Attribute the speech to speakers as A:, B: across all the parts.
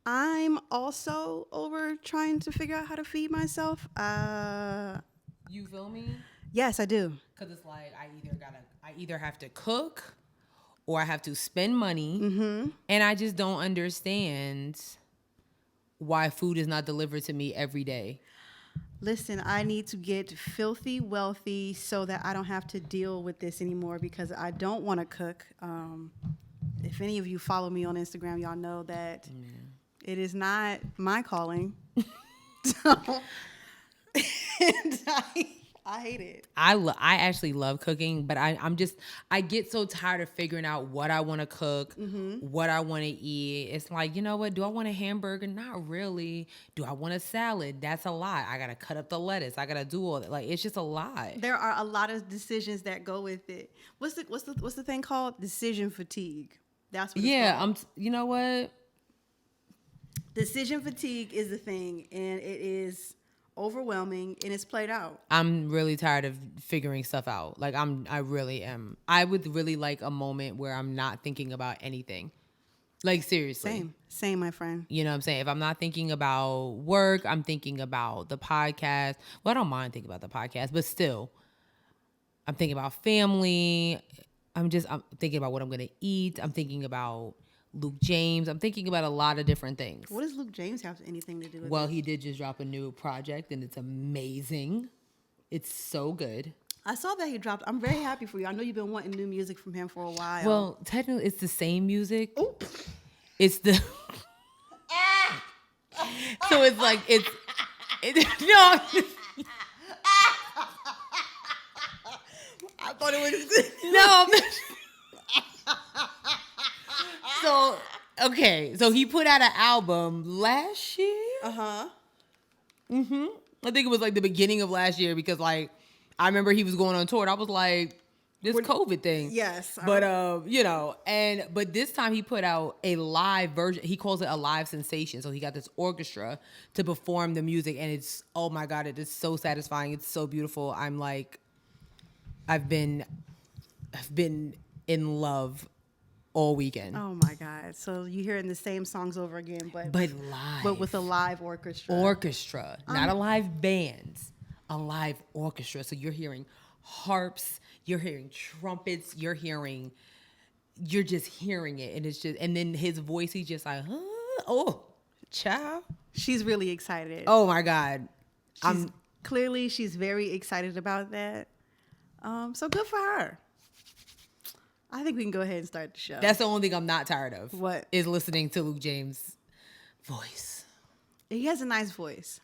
A: I'm also over trying to figure out how to feed myself.
B: You feel me?
A: Yes, I do.
B: Because it's like I either have to cook or I have to spend money.
A: Mm-hmm.
B: And I just don't understand why food is not delivered to me every day.
A: Listen, I need to get filthy wealthy so that I don't have to deal with this anymore because I don't want to cook. If any of you follow me on Instagram, y'all know that it is not my calling. So, and I hate it.
B: I actually love cooking, but I get so tired of figuring out what I want to cook, what I want to eat. It's like, you know what? Do I want a hamburger? Not really. Do I want a salad? That's a lot. I gotta cut up the lettuce. I gotta do all that. Like, it's just a lot.
A: There are a lot of decisions that go with it. What's the thing called? Decision fatigue. That's what it's called.
B: You know what?
A: Decision fatigue is the thing, and it is overwhelming, and it's played out.
B: I'm really tired of figuring stuff out. Like I really am. I would really like a moment where I'm not thinking about anything. Like, seriously.
A: Same, my friend.
B: You know what I'm saying? If I'm not thinking about work, I'm thinking about the podcast. Well, I don't mind thinking about the podcast, but still, I'm thinking about family. I'm thinking about what I'm going to eat. I'm thinking about Luke James. I'm thinking about a lot of different things.
A: What does Luke James have anything to do with
B: Well,
A: this?
B: he did just drop a new project, and it's amazing. It's so good.
A: I saw that he dropped. I'm very happy for you. I know you've been wanting new music from him for a while.
B: Well, technically, it's the same music.
A: Oop.
B: It's the... So it's like, no.
A: I thought it was...
B: No. So, okay. So he put out an album last year.
A: Uh-huh.
B: Mm-hmm. I think it was like the beginning of last year because like I remember he was going on tour and I was like, this COVID thing.
A: Yes.
B: But but this time he put out a live version. He calls it a live sensation. So he got this orchestra to perform the music and it's, oh my God, it is so satisfying. It's so beautiful. I'm like, I've been in love all weekend.
A: Oh my God. So you're hearing the same songs over again, but
B: live.
A: But with a live orchestra.
B: Not a live band, a live orchestra. So you're hearing harps, you're hearing trumpets, you're just hearing it. And it's just, and then his voice, he's just like, oh, child.
A: She's really excited.
B: Oh my God.
A: Clearly she's very excited about that. So good for her. I think we can go ahead and start the show.
B: That's the only thing I'm not tired of.
A: What?
B: Is listening to Luke James' voice.
A: He has a nice voice.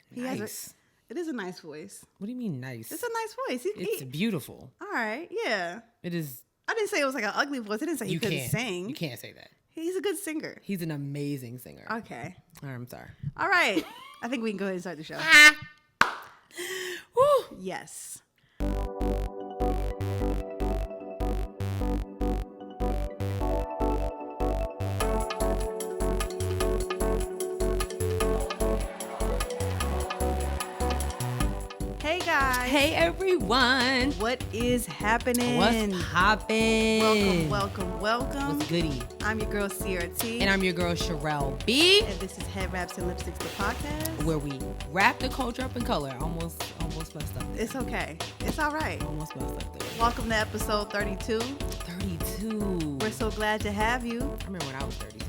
B: Nice.
A: It is a nice voice.
B: What do you mean nice?
A: It's a nice voice.
B: It's beautiful.
A: All right, yeah.
B: It is.
A: I didn't say it was like an ugly voice. I didn't say he couldn't sing.
B: You can't say that.
A: He's a good singer.
B: He's an amazing singer.
A: Okay.
B: I'm sorry.
A: All right. I think we can go ahead and start the show.
B: Woo.
A: Yes.
B: Hey everyone.
A: What is happening?
B: What's poppin'?
A: Welcome.
B: What's goody?
A: I'm your girl Sierra T.
B: And I'm your girl Sherelle B.
A: And this is Headwraps and Lipsticks, the podcast.
B: Where we wrap the culture up in color. Almost messed up there.
A: It's okay. It's all right.
B: Almost messed up there.
A: Welcome to episode 32.
B: 32.
A: We're so glad to have you.
B: I remember when I was 32.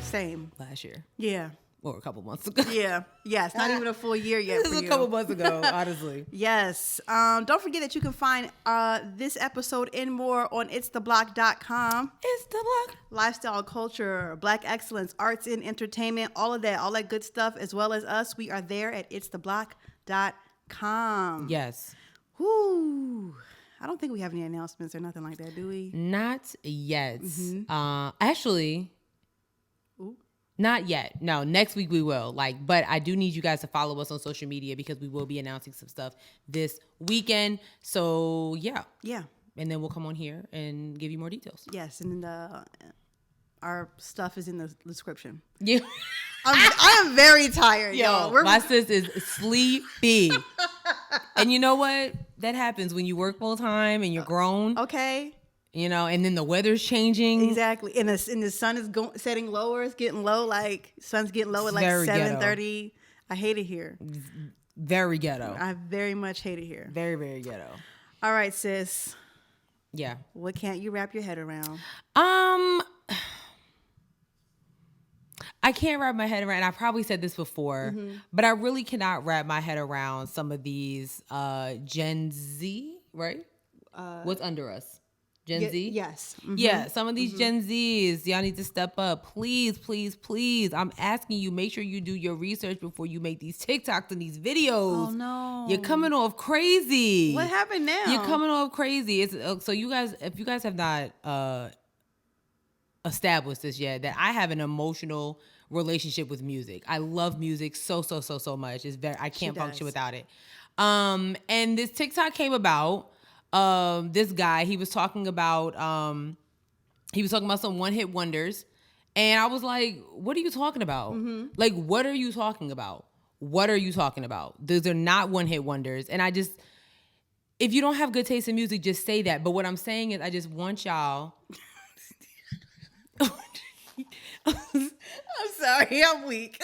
A: Same.
B: Last year.
A: Yeah.
B: Or a couple months ago.
A: Yeah. Yes. Not even a full year yet.
B: This is a couple months ago, honestly.
A: Yes. Don't forget that you can find this episode and more on itstheblock.com.
B: It's the block.
A: Lifestyle, culture, black excellence, arts and entertainment, all that good stuff, as well as us. We are there at itstheblock.com.
B: Yes.
A: Whoo. I don't think we have any announcements or nothing like that, do we?
B: Not yet.
A: Mm-hmm.
B: Actually...
A: Ooh.
B: Not yet. No, next week we will. But I do need you guys to follow us on social media because we will be announcing some stuff this weekend. So yeah.
A: Yeah.
B: And then we'll come on here and give you more details.
A: Yes, and our stuff is in the description.
B: Yeah.
A: I am very tired, y'all.
B: My sis is sleepy. And you know what? That happens when you work full time and you're grown.
A: Okay.
B: And then the weather's changing.
A: Exactly. And the sun is setting lower. It's getting low. Like, sun's getting low at like
B: very
A: 7:30. I hate it here.
B: Very ghetto.
A: I very much hate it here.
B: Very, very ghetto.
A: All right, sis.
B: Yeah.
A: What can't you wrap your head around?
B: I can't wrap my head around. I probably said this before, but I really cannot wrap my head around some of these Gen Z, right? What's under us? Gen Z?
A: Yes. Mm-hmm.
B: Yeah, some of these Gen Zs, y'all need to step up. Please, please, please. I'm asking you, make sure you do your research before you make these TikToks and these videos.
A: Oh, no.
B: You're coming off crazy.
A: What happened now?
B: You're coming off crazy. So you guys, if you guys have not established this yet, that I have an emotional relationship with music. I love music so much. I can't function without it. And this TikTok came about. This guy, he was talking about some one-hit wonders, and I was like, what are you talking about? Like, what are you talking about? What are you talking about? Those are not one-hit wonders. And if you don't have good taste in music, just say that. But what I'm saying is, I just want y'all.
A: I'm sorry, I'm weak.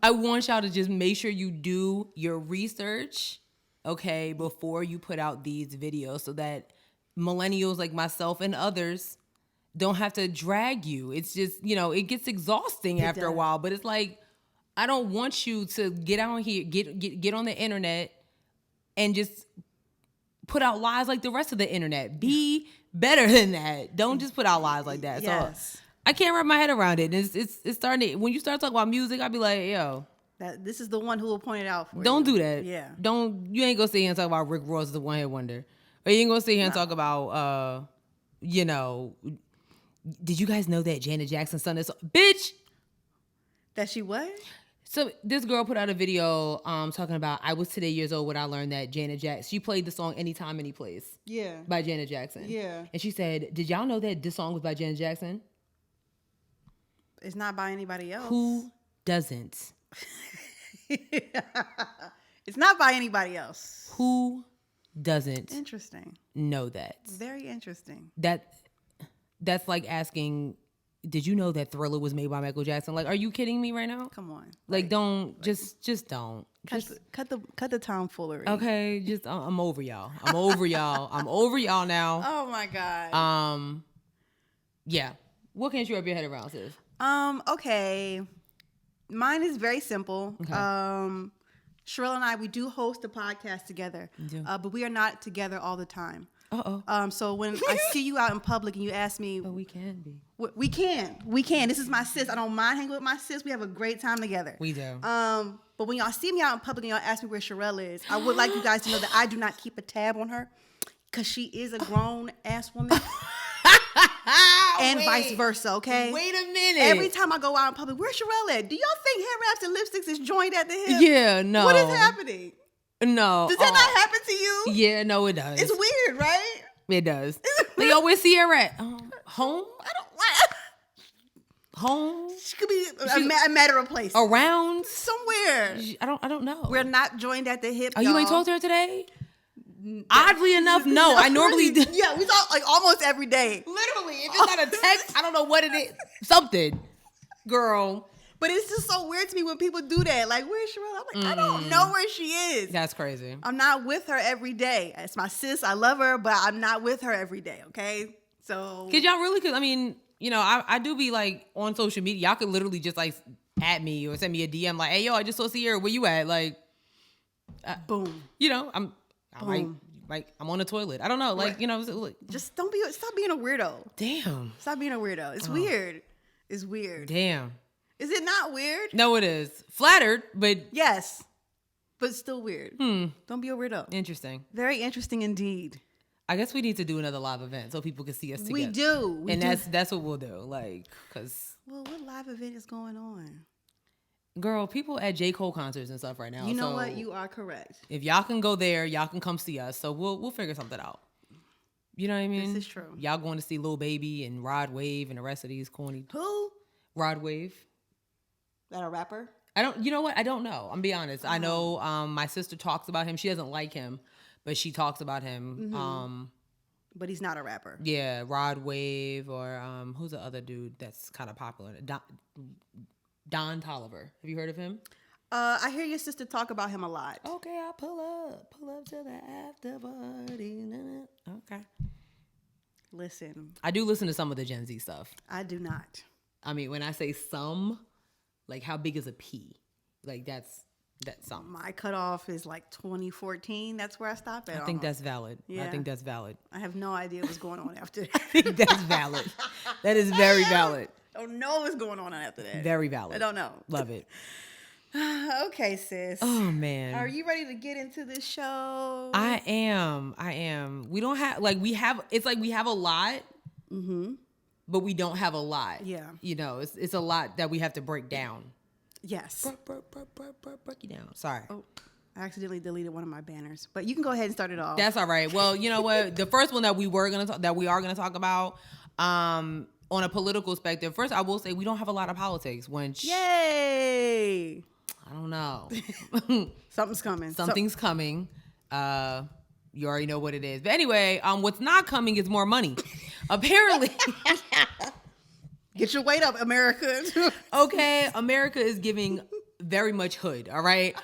B: I want y'all to just make sure you do your research, okay, before you put out these videos, so that millennials like myself and others don't have to drag you. It's just, it gets exhausting after a while, but it's like, I don't want you to get out here, get on the internet and just put out lies like the rest of the internet. Be better than that. Don't just put out lies like that.
A: Yes.
B: So I can't wrap my head around it. It's starting to, when you start talking about music, I'll be like, yo,
A: this is the one who will point it out for
B: don't
A: you.
B: do that.
A: Yeah.
B: You ain't gonna sit here and talk about Rick Ross as a one-hit wonder. Or you ain't gonna sit here and talk about, did you guys know that Janet Jackson's son is, bitch?
A: That she what?
B: So this girl put out a video talking about, I was today years old when I learned that Janet Jackson, she played the song Anytime, Any Place.
A: Yeah.
B: By Janet Jackson.
A: Yeah.
B: And she said, did y'all know that this song was by Janet Jackson?
A: It's not by anybody else.
B: Who doesn't?
A: It's not by anybody else.
B: Who doesn't
A: Interesting.
B: know that?
A: Very interesting.
B: That's like asking, did you know that Thriller was made by Michael Jackson? Like, are you kidding me right now?
A: Come on.
B: Just don't.
A: Cut the tomfoolery.
B: Okay, I'm over y'all. I'm over y'all. I'm over y'all now.
A: Oh my God.
B: Yeah. What can't you wrap your head around, sis?
A: Okay. Mine is very simple.
B: Okay.
A: Sherelle and I, we do host a podcast together, but we are not together all the time. So when I see you out in public and you ask me,
B: but we can be.
A: We can. This is my sis. I don't mind hanging with my sis. We have a great time together.
B: We do.
A: But when y'all see me out in public and y'all ask me where Sherelle is, I would like you guys to know that I do not keep a tab on her, because she is a grown ass woman. And vice versa, okay?
B: Wait a minute.
A: Every time I go out in public, where's Sherelle at? Do y'all think Headwraps and Lipsticks is joined at the hip?
B: Yeah, no.
A: What is happening?
B: No.
A: Does that not happen to you?
B: Yeah, no, it does.
A: It's weird, right?
B: It does. Like, where's Sierra at? Home?
A: I don't like.
B: Home?
A: She could be a matter of place.
B: Around?
A: Somewhere.
B: I don't know.
A: We're not joined at the hip.
B: Oh, you ain't talked to her today? Oddly enough, no. I normally do.
A: Yeah, we talk like almost every day.
B: Literally. If it's not a text, I don't know what it is. Something. Girl.
A: But it's just so weird to me when people do that. Like, where's Sherelle? I'm like, I don't know where she is.
B: That's crazy.
A: I'm not with her every day. It's my sis. I love her, but I'm not with her every day, okay? So.
B: Because y'all really could, I mean, I do be like on social media. Y'all could literally just like at me or send me a DM like, hey, yo, I just saw Sierra. Where you at? Like.
A: Boom.
B: I'm on the toilet. I don't know. Like,
A: just stop being a weirdo.
B: Damn.
A: Stop being a weirdo. It's weird. It's weird.
B: Damn.
A: Is it not weird?
B: No, it is. Flattered, but.
A: Yes. But still weird. Don't be a weirdo.
B: Interesting.
A: Very interesting indeed.
B: I guess we need to do another live event so people can see us together.
A: We do.
B: That's what we'll do. Like, cause.
A: Well, what live event is going on?
B: Girl, people at J. Cole concerts and stuff right now.
A: You know what? You are correct.
B: If y'all can go there, y'all can come see us. So we'll figure something out. You know what I mean?
A: This is true.
B: Y'all going to see Lil Baby and Rod Wave and the rest of these corny.
A: Who?
B: Rod Wave.
A: That a rapper?
B: You know what? I don't know. I'm be honest. I know my sister talks about him. She doesn't like him, but she talks about him.
A: But he's not a rapper.
B: Yeah, Rod Wave or who's the other dude that's kind of popular? Don Toliver. Have you heard of him?
A: I hear your sister talk about him a lot.
B: Okay, I'll pull up to the after party. Okay.
A: Listen.
B: I do listen to some of the Gen Z stuff.
A: I do not.
B: I mean, when I say some, like how big is a P? Like that's some.
A: My cutoff is like 2014. That's where I stop at.
B: I think that's valid.
A: Yeah.
B: I think that's valid.
A: I have no idea what's going on after that.
B: I think that's valid. That is very valid.
A: I don't know what's going on after that.
B: Very valid.
A: I don't know.
B: Love it.
A: Okay, sis.
B: Oh man.
A: Are you ready to get into this show?
B: I am. We don't have it's like we have a lot, but we don't have a lot.
A: Yeah.
B: You know, it's a lot that we have to break down.
A: Yes.
B: Break you down. Sorry.
A: Oh, I accidentally deleted one of my banners, but you can go ahead and start it off.
B: That's all right. Well, you know what? The first one that we are gonna talk about, on a political perspective. First, I will say we don't have a lot of politics.
A: Yay!
B: I don't know.
A: Something's coming.
B: Something's coming. You already know what it is. But anyway, what's not coming is more money. Apparently.
A: Get your weight up, America.
B: Okay, America is giving very much hood, all right?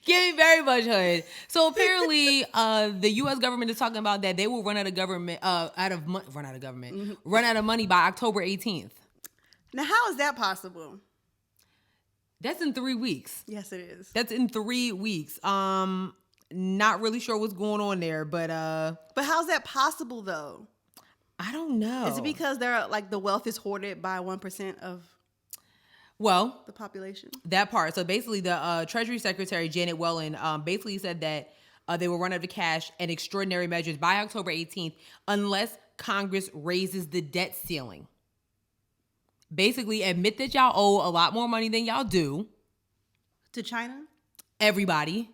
B: Giving very much hood. So apparently, the U.S. government is talking about that they will run out of money by October 18th.
A: Now, how is that possible?
B: That's in 3 weeks.
A: Yes, it is.
B: That's in 3 weeks. Not really sure what's going on there, but
A: how's that possible though?
B: I don't know.
A: Is it because they're like the wealth is hoarded by 1% of the population?
B: That part. So basically, the Treasury Secretary Janet Yellen basically said that they will run out of cash and extraordinary measures by October 18th unless Congress raises the debt ceiling. Basically, admit that y'all owe a lot more money than y'all do.
A: To China?
B: Everybody.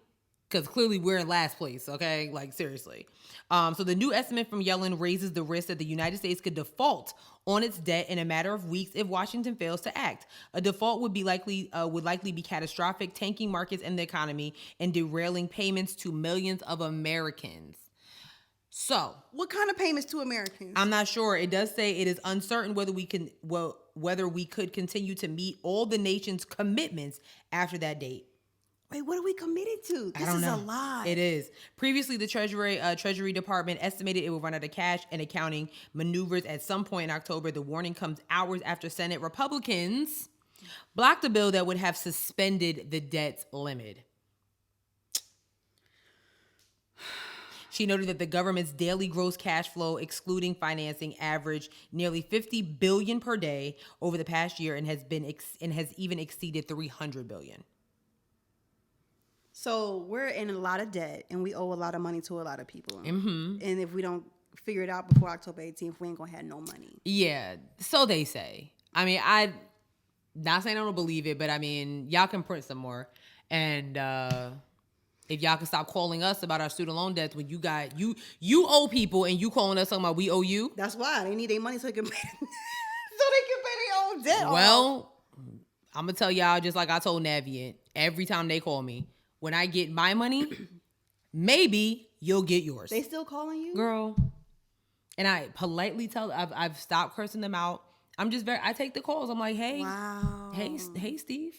B: Because clearly we're in last place, okay? Like, seriously. So the new estimate from Yellen raises the risk that the United States could default on its debt in a matter of weeks if Washington fails to act. A default would likely be catastrophic, tanking markets and the economy, and derailing payments to millions of Americans. So,
A: what kind of payments to Americans?
B: I'm not sure. It does say it is uncertain whether we could continue to meet all the nation's commitments after that date.
A: Wait, what are we committed to? This is a lot.
B: It is. Previously, the Treasury Department estimated it will run out of cash and accounting maneuvers at some point in October. The warning comes hours after Senate Republicans blocked a bill that would have suspended the debt limit. She noted that the government's daily gross cash flow, excluding financing, averaged nearly $50 billion per day over the past year and has even exceeded $300 billion.
A: So we're in a lot of debt and we owe a lot of money to a lot of people.
B: Mm-hmm.
A: And if we don't figure it out before October 18th, we ain't gonna have no money.
B: Yeah, so they say. I mean, I'm not saying I don't believe it, but I mean, y'all can print some more. And if y'all can stop calling us about our student loan debts when you owe people and you calling us talking about we owe you.
A: That's why they need their money so they can pay, their own debt.
B: Well, I'm gonna tell y'all just like I told Navient every time they call me. When I get my money, maybe you'll get yours.
A: They still calling you?
B: Girl. And I politely I've stopped cursing them out. I take the calls. I'm like, hey,
A: wow.
B: hey, Steve.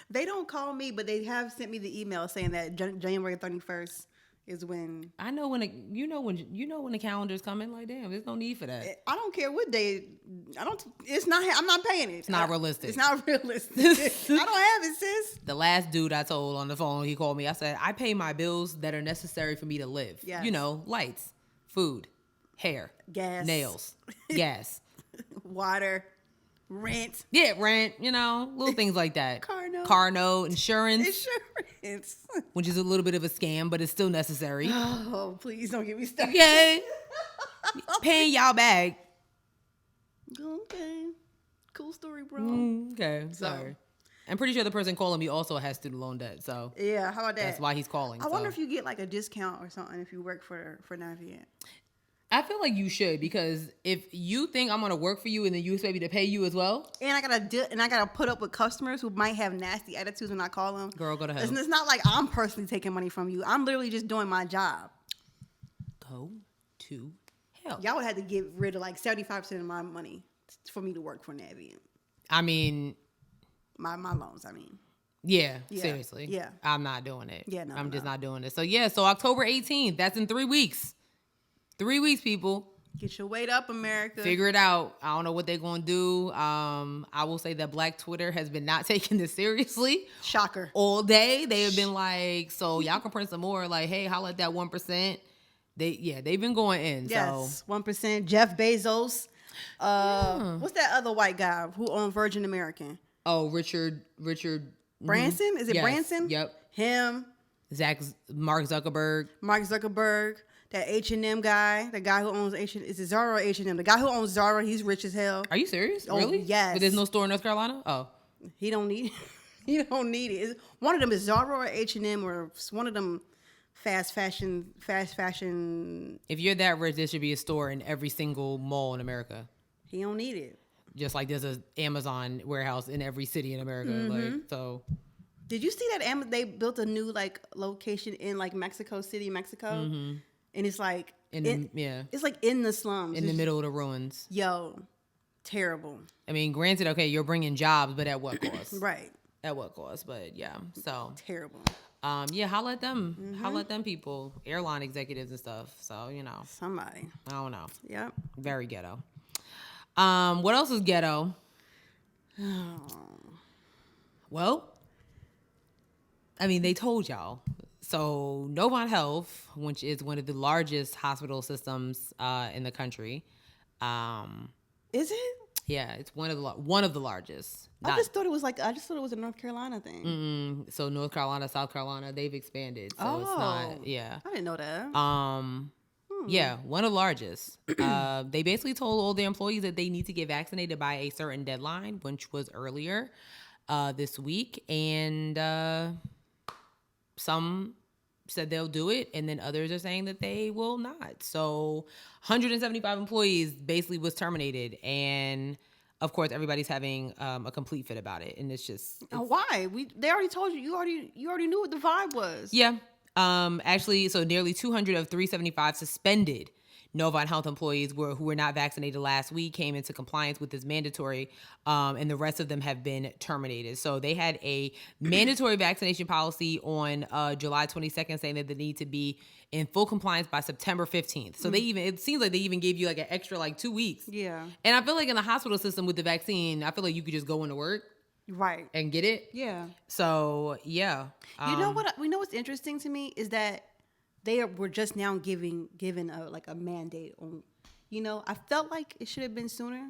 A: They don't call me, but they have sent me the email saying that January 31st is when.
B: I know when the calendar's coming. Like, damn, there's no need for that.
A: I don't care what day. I'm not paying it.
B: It's not realistic.
A: It's not realistic. I don't have it, sis.
B: The last dude I told on the phone, he called me. I said, I pay my bills that are necessary for me to live.
A: Yes.
B: You know, lights, food, hair,
A: gas,
B: nails, gas,
A: water, rent.
B: Yeah, rent, you know, little things like that.
A: Car
B: note, insurance. Which is a little bit of a scam, but it's still necessary.
A: Oh, please don't get me started.
B: Okay. Paying y'all back.
A: Okay. Cool story, bro.
B: Okay, sorry. I'm pretty sure the person calling me also has student loan debt, so.
A: Yeah, how about that?
B: That's why he's calling.
A: I wonder if you get like a discount or something if you work for Navient.
B: I feel like you should, because if you think I'm gonna work for you and then you expect me to pay you as well,
A: and I gotta put up with customers who might have nasty attitudes when I call them.
B: girl, go to hell.
A: It's not like I'm personally taking money from you. I'm literally just doing my job.
B: Go to hell.
A: Y'all would have to get rid of like 75% of my money for me to work for Navient.
B: I mean,
A: my loans. I mean.
B: Yeah,
A: Yeah.
B: seriously.
A: Yeah.
B: I'm not doing it.
A: Yeah, no,
B: I'm just
A: no.
B: not doing it. So yeah, so October 18th, that's in 3 weeks. 3 weeks, people.
A: Get your weight up, America.
B: Figure it out. I don't know what they're going to do. I will say that Black Twitter has been not taking this seriously.
A: Shocker.
B: All day. They have been like, so y'all can print some more. Like, hey, holla at that 1%. They've been going in.
A: Yes,
B: So
A: 1%. Jeff Bezos. What's that other white guy who owned Virgin American?
B: Oh, Richard.
A: Branson? Is it
B: Yes.
A: Branson?
B: Yep.
A: Him.
B: Mark Zuckerberg.
A: Mark Zuckerberg. That H&M guy. The guy who owns H&M. Is it Zara or H&M? The guy who owns Zara, he's rich as hell.
B: Are you serious?
A: Oh,
B: Really?
A: yes.
B: But there's no store in North Carolina? Oh.
A: He don't need it. He don't need it. One of them is Zara or H&M, or one of them fast fashion.
B: If you're that rich, there should be a store in every single mall in America.
A: He don't need it.
B: Just like there's an Amazon warehouse in every city in America. Like, so.
A: Did you see that they built a new like location in like Mexico City, Mexico? Mm-hmm. And it's like it's like in the slums,
B: in the middle of the ruins.
A: Yo, terrible.
B: I mean, granted, okay, you're bringing jobs, but at what cost?
A: Right.
B: At what cost? But yeah, so
A: terrible.
B: Yeah, holla at them. Mm-hmm. Holla at them people, airline executives and stuff. So
A: somebody.
B: I don't know.
A: Yep.
B: Very ghetto. What else is ghetto? Well, I mean, they told y'all. So Novant Health, which is one of the largest hospital systems in the country,
A: is it?
B: Yeah, it's one of the largest.
A: I just thought it was a North Carolina thing.
B: So North Carolina, South Carolina, they've expanded. So it's not. Yeah,
A: I didn't know that.
B: Yeah, one of the largest. They basically told all their employees that they need to get vaccinated by a certain deadline, which was earlier this week, and some said they'll do it, and then others are saying that they will not. So 175 employees basically was terminated, and of course everybody's having a complete fit about it, and it's
A: why? They already told you. You already knew what the vibe was.
B: Yeah. Actually, so nearly 200 of 375 suspended Novant Health employees who were not vaccinated last week came into compliance with this mandatory, and the rest of them have been terminated. So they had a mandatory vaccination policy on July 22nd saying that they need to be in full compliance by September 15th. So it seems like they even gave you like an extra like 2 weeks.
A: Yeah. And
B: I feel like in the hospital system with the vaccine, I feel like you could just go into work.
A: Right.
B: And get it.
A: Yeah.
B: So, yeah.
A: You know what? We know what's interesting to me is that were just now given a mandate on, I felt like it should have been sooner.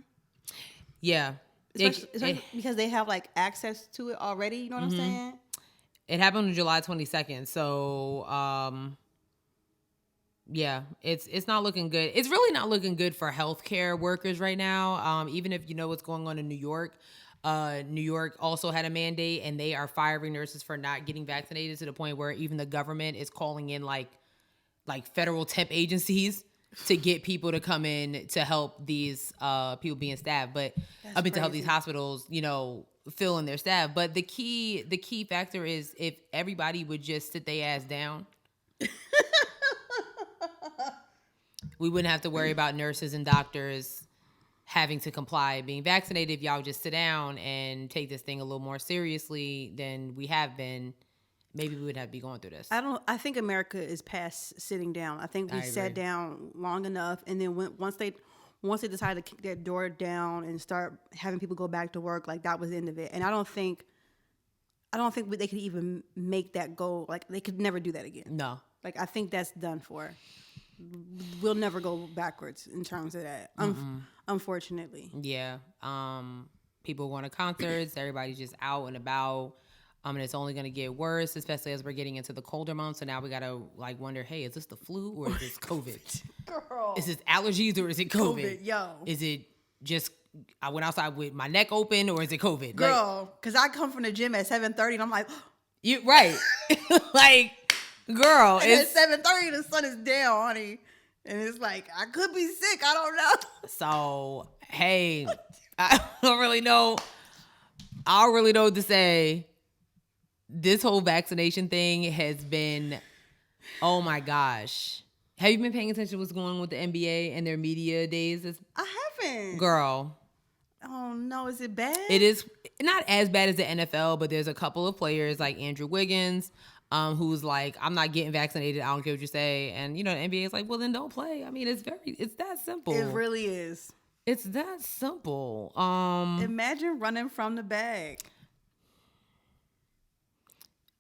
B: Yeah.
A: Especially because they have like access to it already. You know what I'm saying?
B: It happened on July 22nd. So, yeah, it's not looking good. It's really not looking good for healthcare workers right now. Even if you know what's going on in New York. New York also had a mandate, and they are firing nurses for not getting vaccinated to the point where even the government is calling in like federal temp agencies to get people to come in to help these people being staffed. But to help these hospitals, fill in their staff. But the key factor is if everybody would just sit their ass down. We wouldn't have to worry about nurses and doctors having to comply being vaccinated. If y'all just sit down and take this thing a little more seriously than we have been, maybe we would have to be going through this.
A: I think America is past sitting down. I think we sat down long enough, and then once they decided to kick that door down and start having people go back to work, like that was the end of it. And I don't think they could even make that go. Like they could never do that again.
B: No.
A: Like I think that's done for. We'll never go backwards in terms of that, unfortunately.
B: Yeah. People going to concerts. Everybody's just out and about. And it's only going to get worse, especially as we're getting into the colder months. So now we got to wonder, hey, is this the flu or is this COVID?
A: Girl.
B: Is this allergies or is it COVID?
A: Yo.
B: Is it just I went outside with my neck open or is it COVID?
A: Girl, because I come from the gym at 7:30 and I'm like...
B: You right. Girl,
A: at 7:30 the sun is down, honey. And it's like, I could be sick. I don't know.
B: So, hey, I don't really know. I don't really know what to say. This whole vaccination thing has been, oh my gosh. Have you been paying attention to what's going on with the NBA and their media days?
A: I haven't.
B: Girl.
A: Oh, no. Is it bad?
B: It is not as bad as the NFL, but there's a couple of players like Andrew Wiggins, who's like, I'm not getting vaccinated. I don't care what you say. And, you know, the NBA is like, well, then don't play. I mean, it's that simple.
A: It really is.
B: It's that simple.
A: Imagine running from the bag.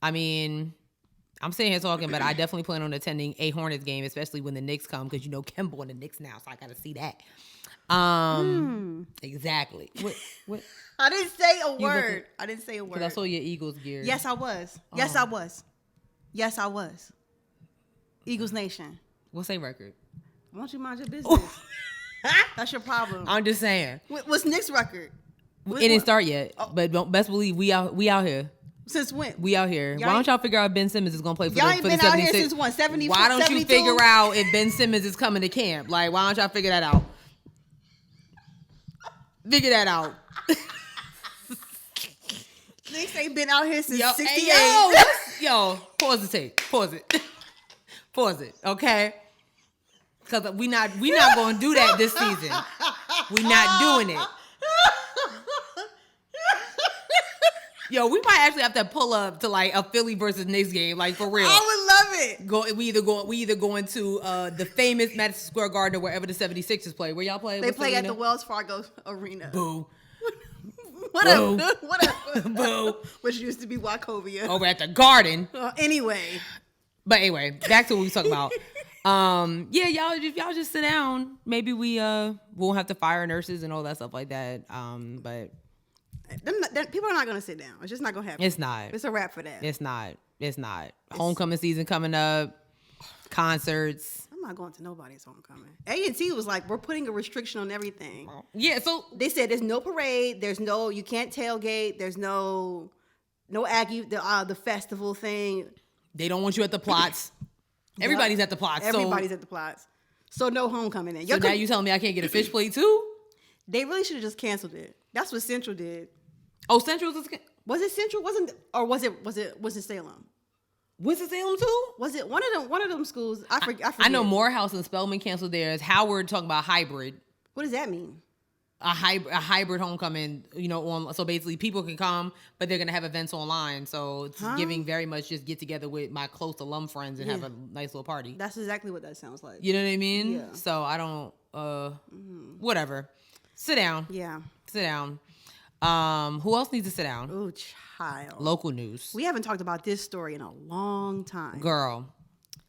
B: I mean, I'm sitting here talking, but I definitely plan on attending a Hornets game, especially when the Knicks come, because, you know, Kemba on the Knicks now, so I got to see that. Exactly. What?
A: I didn't say a word. I didn't say a word.
B: Because I saw your Eagles gear.
A: Yes, I was. Yes, I was. Yes, I was. Eagles Nation.
B: What's their record?
A: Why don't you mind your business? That's your problem.
B: I'm just saying.
A: What's Nick's record?
B: It didn't start yet, but don't best believe we out here.
A: Since when?
B: We out here. Why don't y'all figure out if Ben Simmons is gonna play for
A: y'all
B: the
A: ain't
B: for
A: been
B: the
A: out
B: 76?
A: here since when? 70,
B: why don't
A: 72?
B: you figure out if Ben Simmons is coming to camp? Like, why don't y'all figure that out? Figure that out.
A: Knicks ain't been out here since 68.
B: Hey, yo, pause the tape. Pause it. Pause it. Okay. Because we not gonna do that this season. We not doing it. Yo, we might actually have to pull up to like a Philly versus Knicks game, like for real.
A: I would love it.
B: We either going to the famous Madison Square Garden or wherever the 76ers play. Where y'all play?
A: They play at the Wells Fargo Arena.
B: Boo.
A: Whatever.
B: Boo.
A: Whatever.
B: Boo.
A: Which used to be Wachovia.
B: Over at the Garden.
A: Anyway.
B: But anyway, back to what we was talking about. Yeah, y'all just sit down. Maybe we won't have to fire nurses and all that stuff like that. But
A: people are not going to sit down. It's just not going to happen.
B: it's not.
A: It's a wrap for that.
B: It's not. Homecoming season coming up. Concerts.
A: I'm not going to nobody's homecoming. A&T was like, we're putting a restriction on everything.
B: Yeah, so
A: they said there's no parade. You can't tailgate. There's no Aggie, the festival thing.
B: They don't want you at the plots. Everybody's at the plots.
A: Everybody's at the plots. So no homecoming then.
B: So now you telling me I can't get a fish plate too?
A: They really should have just canceled it. That's what Central did.
B: Oh, Central
A: was it Central? Was it Salem?
B: Winston-Salem too?
A: Was it one of them schools? I forget.
B: I know Morehouse and Spelman canceled theirs. Howard talking about hybrid.
A: What does that mean?
B: A hybrid homecoming, so basically people can come, but they're gonna have events online. So it's giving very much just get together with my close alum friends and have a nice little party.
A: That's exactly what that sounds like.
B: You know what I mean?
A: Yeah.
B: So I don't whatever. Sit down.
A: Yeah.
B: Sit down. Who else needs to sit down?
A: Oh, child.
B: Local news.
A: We haven't talked about this story in a long time.
B: Girl.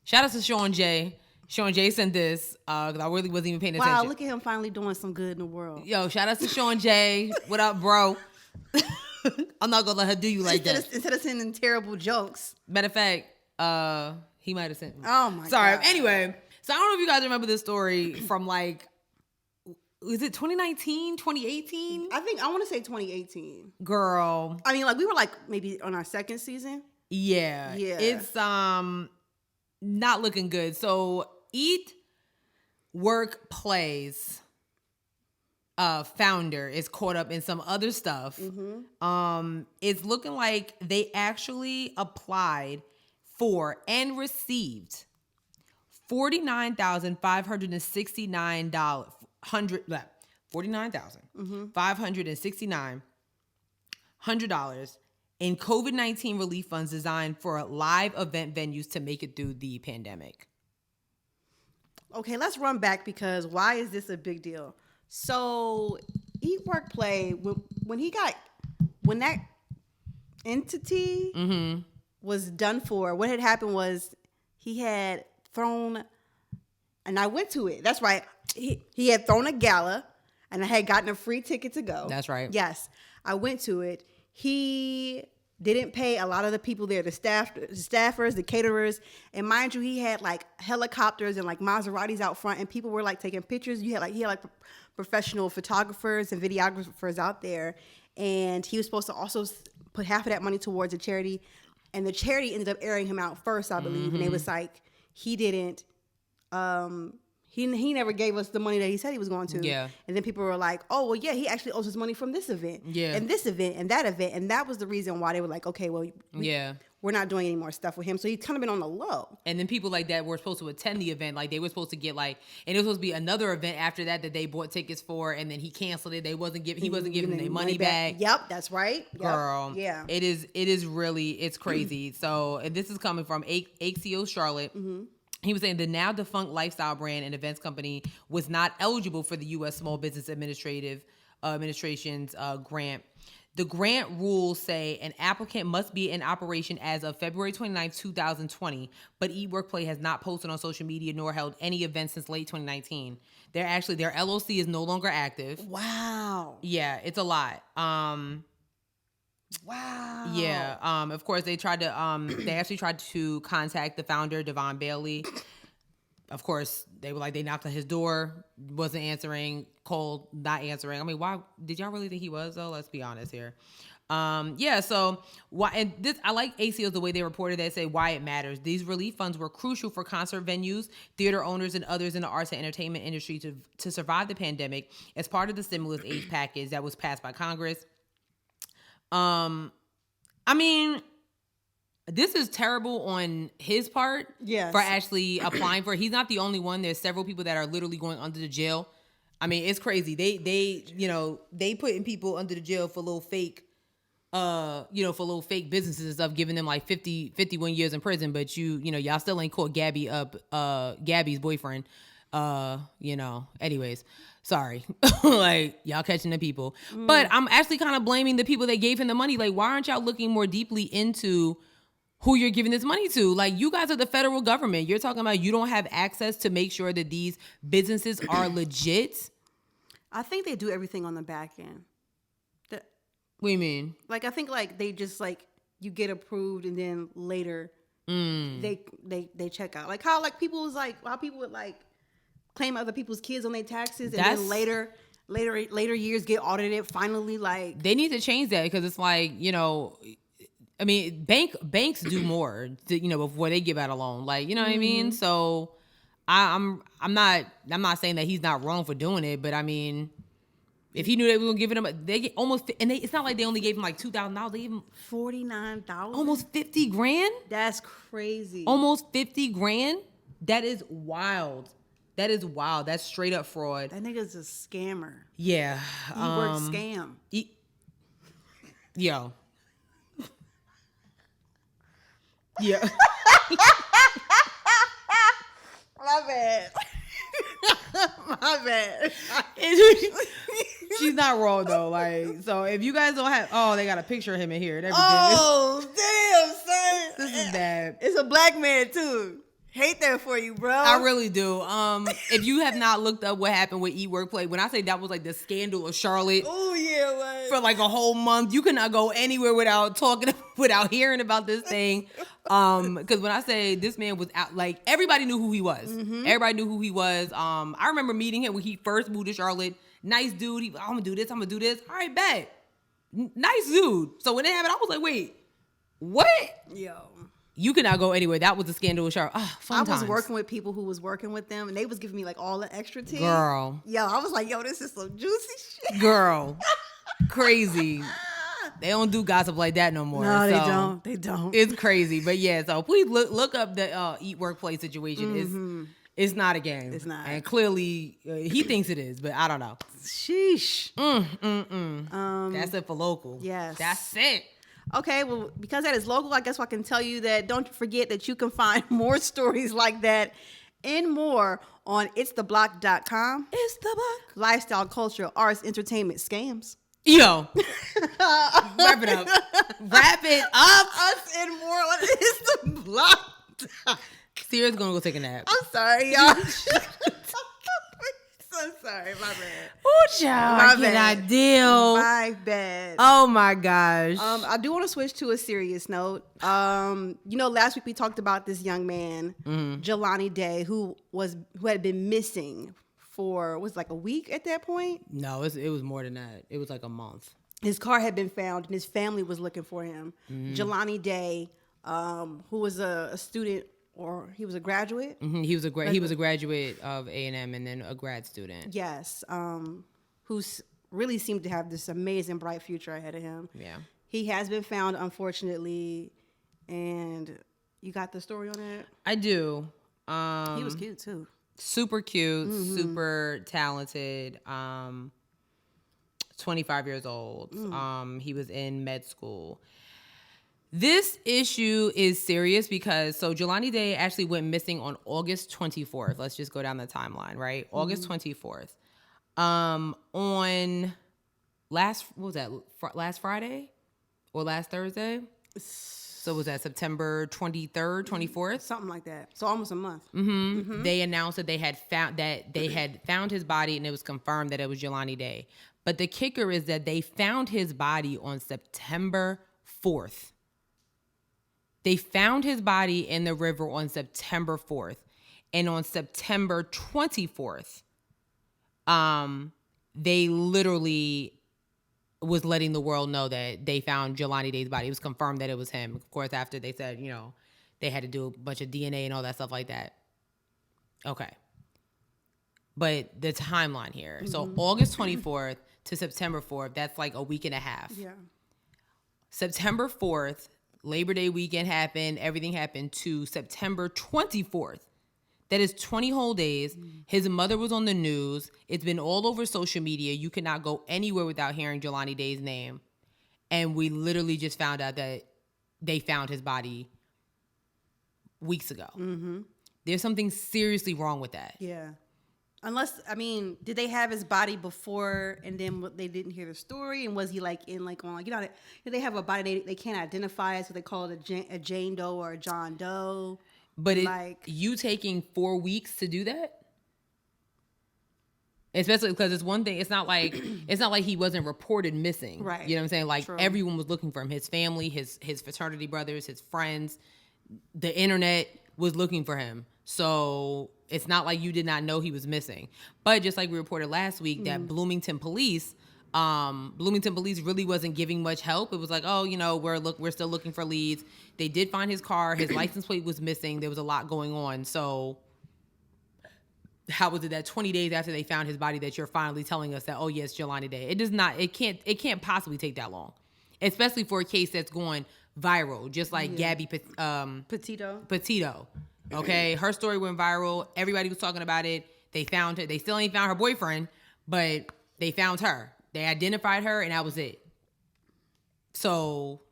B: Shout out to Sean J. Sean J sent this because I really wasn't even paying attention.
A: Wow, look at him finally doing some good in the world.
B: Yo, shout out to Sean J. What up, bro? I'm not going to let her do you like that.
A: Instead of sending terrible jokes.
B: Matter of fact, he might have sent me.
A: Oh, my God.
B: Sorry. Anyway, so I don't know if you guys remember this story from like, is it 2019, 2018?
A: I want to say 2018.
B: Girl.
A: I mean, like we were like maybe on our second season.
B: Yeah. It's not looking good. So EatWorkPlay's founder is caught up in some other stuff. Mm-hmm. It's looking like they actually applied for and received $49,569 in COVID-19 relief funds designed for live event venues to make it through the pandemic.
A: Okay, let's run back because why is this a big deal? So, EatWorkPlay, when that entity was done for, what had happened was he had thrown, and I went to it. That's right. He had thrown a gala, and I had gotten a free ticket to go.
B: That's right.
A: Yes, I went to it. He didn't pay a lot of the people there, the staffers, the caterers, and mind you, he had like helicopters and like Maseratis out front, and people were like taking pictures. He had professional photographers and videographers out there, and he was supposed to also put half of that money towards a charity, and the charity ended up airing him out first, I believe, and it was like he didn't he never gave us the money that he said he was going to.
B: Yeah.
A: And then people were like, oh, well, yeah, he actually owes us money from this event.
B: Yeah.
A: And this event and that event. And that was the reason why they were like, okay, well,
B: Yeah.
A: we're not doing any more stuff with him. So he's kind of been on the low.
B: And then people like that were supposed to attend the event. Like they were supposed to get like, and it was supposed to be another event after that they bought tickets for, and then he canceled it. He wasn't giving them their money back.
A: Yep, that's right. Yep.
B: Girl.
A: Yeah.
B: It is really, it's crazy. So and this is coming from AXIO Charlotte.
A: Mm-hmm.
B: He was saying the now defunct lifestyle brand and events company was not eligible for the U.S. Small Business Administration's grant. The grant rules say an applicant must be in operation as of February 29, 2020, but EatWorkPlay has not posted on social media nor held any events since late 2019. Their LLC is no longer active.
A: Wow.
B: Yeah, it's a lot.
A: Wow.
B: Yeah. Of course, they actually tried to contact the founder, Devon Bailey. Of course, they were like, they knocked on his door, wasn't answering, called, not answering. I mean, why did y'all really think he was though? Let's be honest here. Yeah, so why, and this, I like ACO's the way they reported that, say why it matters. These relief funds were crucial for concert venues, theater owners, and others in the arts and entertainment industry to survive the pandemic as part of the stimulus aid package that was passed by Congress. I mean, this is terrible on his part.
A: Yes.
B: For actually applying for it. He's not the only one. There's several people that are literally going under the jail. I mean, it's crazy. They putting people under the jail for little fake, for little fake businesses and stuff, giving them like 51 years in prison. But y'all still ain't caught Gabby's boyfriend. Anyways, sorry. Like, y'all catching the people. But I'm actually kind of blaming the people that gave him the money. Like, why aren't y'all looking more deeply into who you're giving this money to? Like, you guys are the federal government. You're talking about you don't have access to make sure that these businesses are legit.
A: I think they do everything on the back end.
B: What do you mean?
A: Like, I think like they just like you get approved and then later they check out. Like how people would like claim other people's kids on their taxes and then later years get audited finally. Like,
B: they need to change that, because it's like, I mean, banks do more before they give out a loan. Like, you know what I mean? So I'm not saying that he's not wrong for doing it, but I mean, if he knew they were gonna give him, they get almost, and it's not like they only gave him like $2,000. They gave him
A: $49,000,
B: almost $50,000.
A: That's crazy.
B: Almost $50,000. That is wild. That is wild. That's straight up fraud.
A: That nigga's a scammer.
B: Yeah.
A: EatWork scam.
B: Yo. Yeah.
A: My bad. My bad.
B: She's not wrong though. Like, so if you guys don't have, they got a picture of him in here and everything.
A: Oh, damn, son.
B: This is bad.
A: It's a black man too. Hate that for you, bro.
B: I really do. If you have not looked up what happened with EatWorkPlay, when I say that was like the scandal of Charlotte,
A: oh yeah, what?
B: for like a whole month, you cannot go anywhere without hearing about this thing. Because when I say this man was out, like everybody knew who he was. Mm-hmm. Everybody knew who he was. I remember meeting him when he first moved to Charlotte. Nice dude. I'm gonna do this. I'm gonna do this. All right, bet. Nice dude. So when it happened, I was like, wait, what?
A: Yo.
B: You cannot go anywhere. That was the scandal with Charlotte.
A: I was working with people who was working with them, and they was giving me like all the extra tea.
B: Girl.
A: Yo, I was like, yo, this is some juicy shit.
B: Girl. Crazy. They don't do gossip like that no more.
A: No, they don't. They don't.
B: It's crazy. But yeah, so please look up the EatWorkPlay situation.
A: Mm-hmm.
B: It's not a game.
A: It's not.
B: And clearly he thinks it is, but I don't know.
A: Sheesh.
B: That's it for local.
A: Yes.
B: That's it.
A: Okay, well, because that is local, I guess I can tell you that don't forget that you can find more stories like that and more on itstheblock.com.
B: It's the block.
A: Lifestyle, culture, arts, entertainment, scams.
B: Yo. Wrap it up. Wrap it up.
A: Us and more on It's the Block.
B: Sierra's gonna go take a nap.
A: I'm sorry, y'all. So sorry, my bad.
B: Oh, child.
A: My bad.
B: I deal.
A: My bad.
B: Oh my gosh.
A: I do want to switch to a serious note. Last week we talked about this young man, Jelani Day, who had been missing for like a week at that point.
B: No, it was more than that. It was like a month.
A: His car had been found, and his family was looking for him. Jelani Day, who was a student or he was a graduate.
B: Mm-hmm. He was a graduate of A&M and then a grad student.
A: Yes, who's really seemed to have this amazing bright future ahead of him.
B: Yeah.
A: He has been found, unfortunately, and you got the story on it?
B: I do.
A: He was cute too.
B: Super cute, super talented. 25 years old. He was in med school. This issue is serious because Jelani Day actually went missing on August 24th. Let's just go down the timeline, right? August 24th. On last Friday or last Thursday? So was that September 23rd, 24th?
A: Something like that. So almost a month.
B: They announced that they had found his body, and it was confirmed that it was Jelani Day. But the kicker is that they found his body on September 4th. They found his body in the river on September 4th. And on September 24th, they literally was letting the world know that they found Jelani Day's body. It was confirmed that it was him. Of course, after they said, they had to do a bunch of DNA and all that stuff like that. Okay. But the timeline here. So August 24th to September 4th, that's like a week and a half.
A: Yeah.
B: September 4th, Labor Day weekend happened. Everything happened to September 24th. That is 20 whole days. His mother was on the news. It's been all over social media. You cannot go anywhere without hearing Jelani Day's name. And we literally just found out that they found his body weeks ago. There's something seriously wrong with that.
A: Yeah. Unless, did they have his body before and then they didn't hear the story? And was he they have a body they can't identify it, so they call it a Jane Doe or a John Doe.
B: But you taking 4 weeks to do that? Especially because it's one thing. It's not like he wasn't reported missing.
A: Right.
B: You know what I'm saying? Like
A: True. Everyone
B: everyone was looking for him. His family, his fraternity brothers, his friends, the internet was looking for him. So it's not like you did not know he was missing. But just like we reported last week, that Bloomington police really wasn't giving much help. It was like, we're still looking for leads. They did find his car. His license plate was missing. There was a lot going on. So how was it that 20 days after they found his body that you're finally telling us that, oh yes, Jelani Day? It can't possibly take that long, especially for a case that's going viral, just like Gabby Petito. Okay, her story went viral. Everybody was talking about it. They found her. They still ain't found her boyfriend, but they found her. They identified her, and that was it. So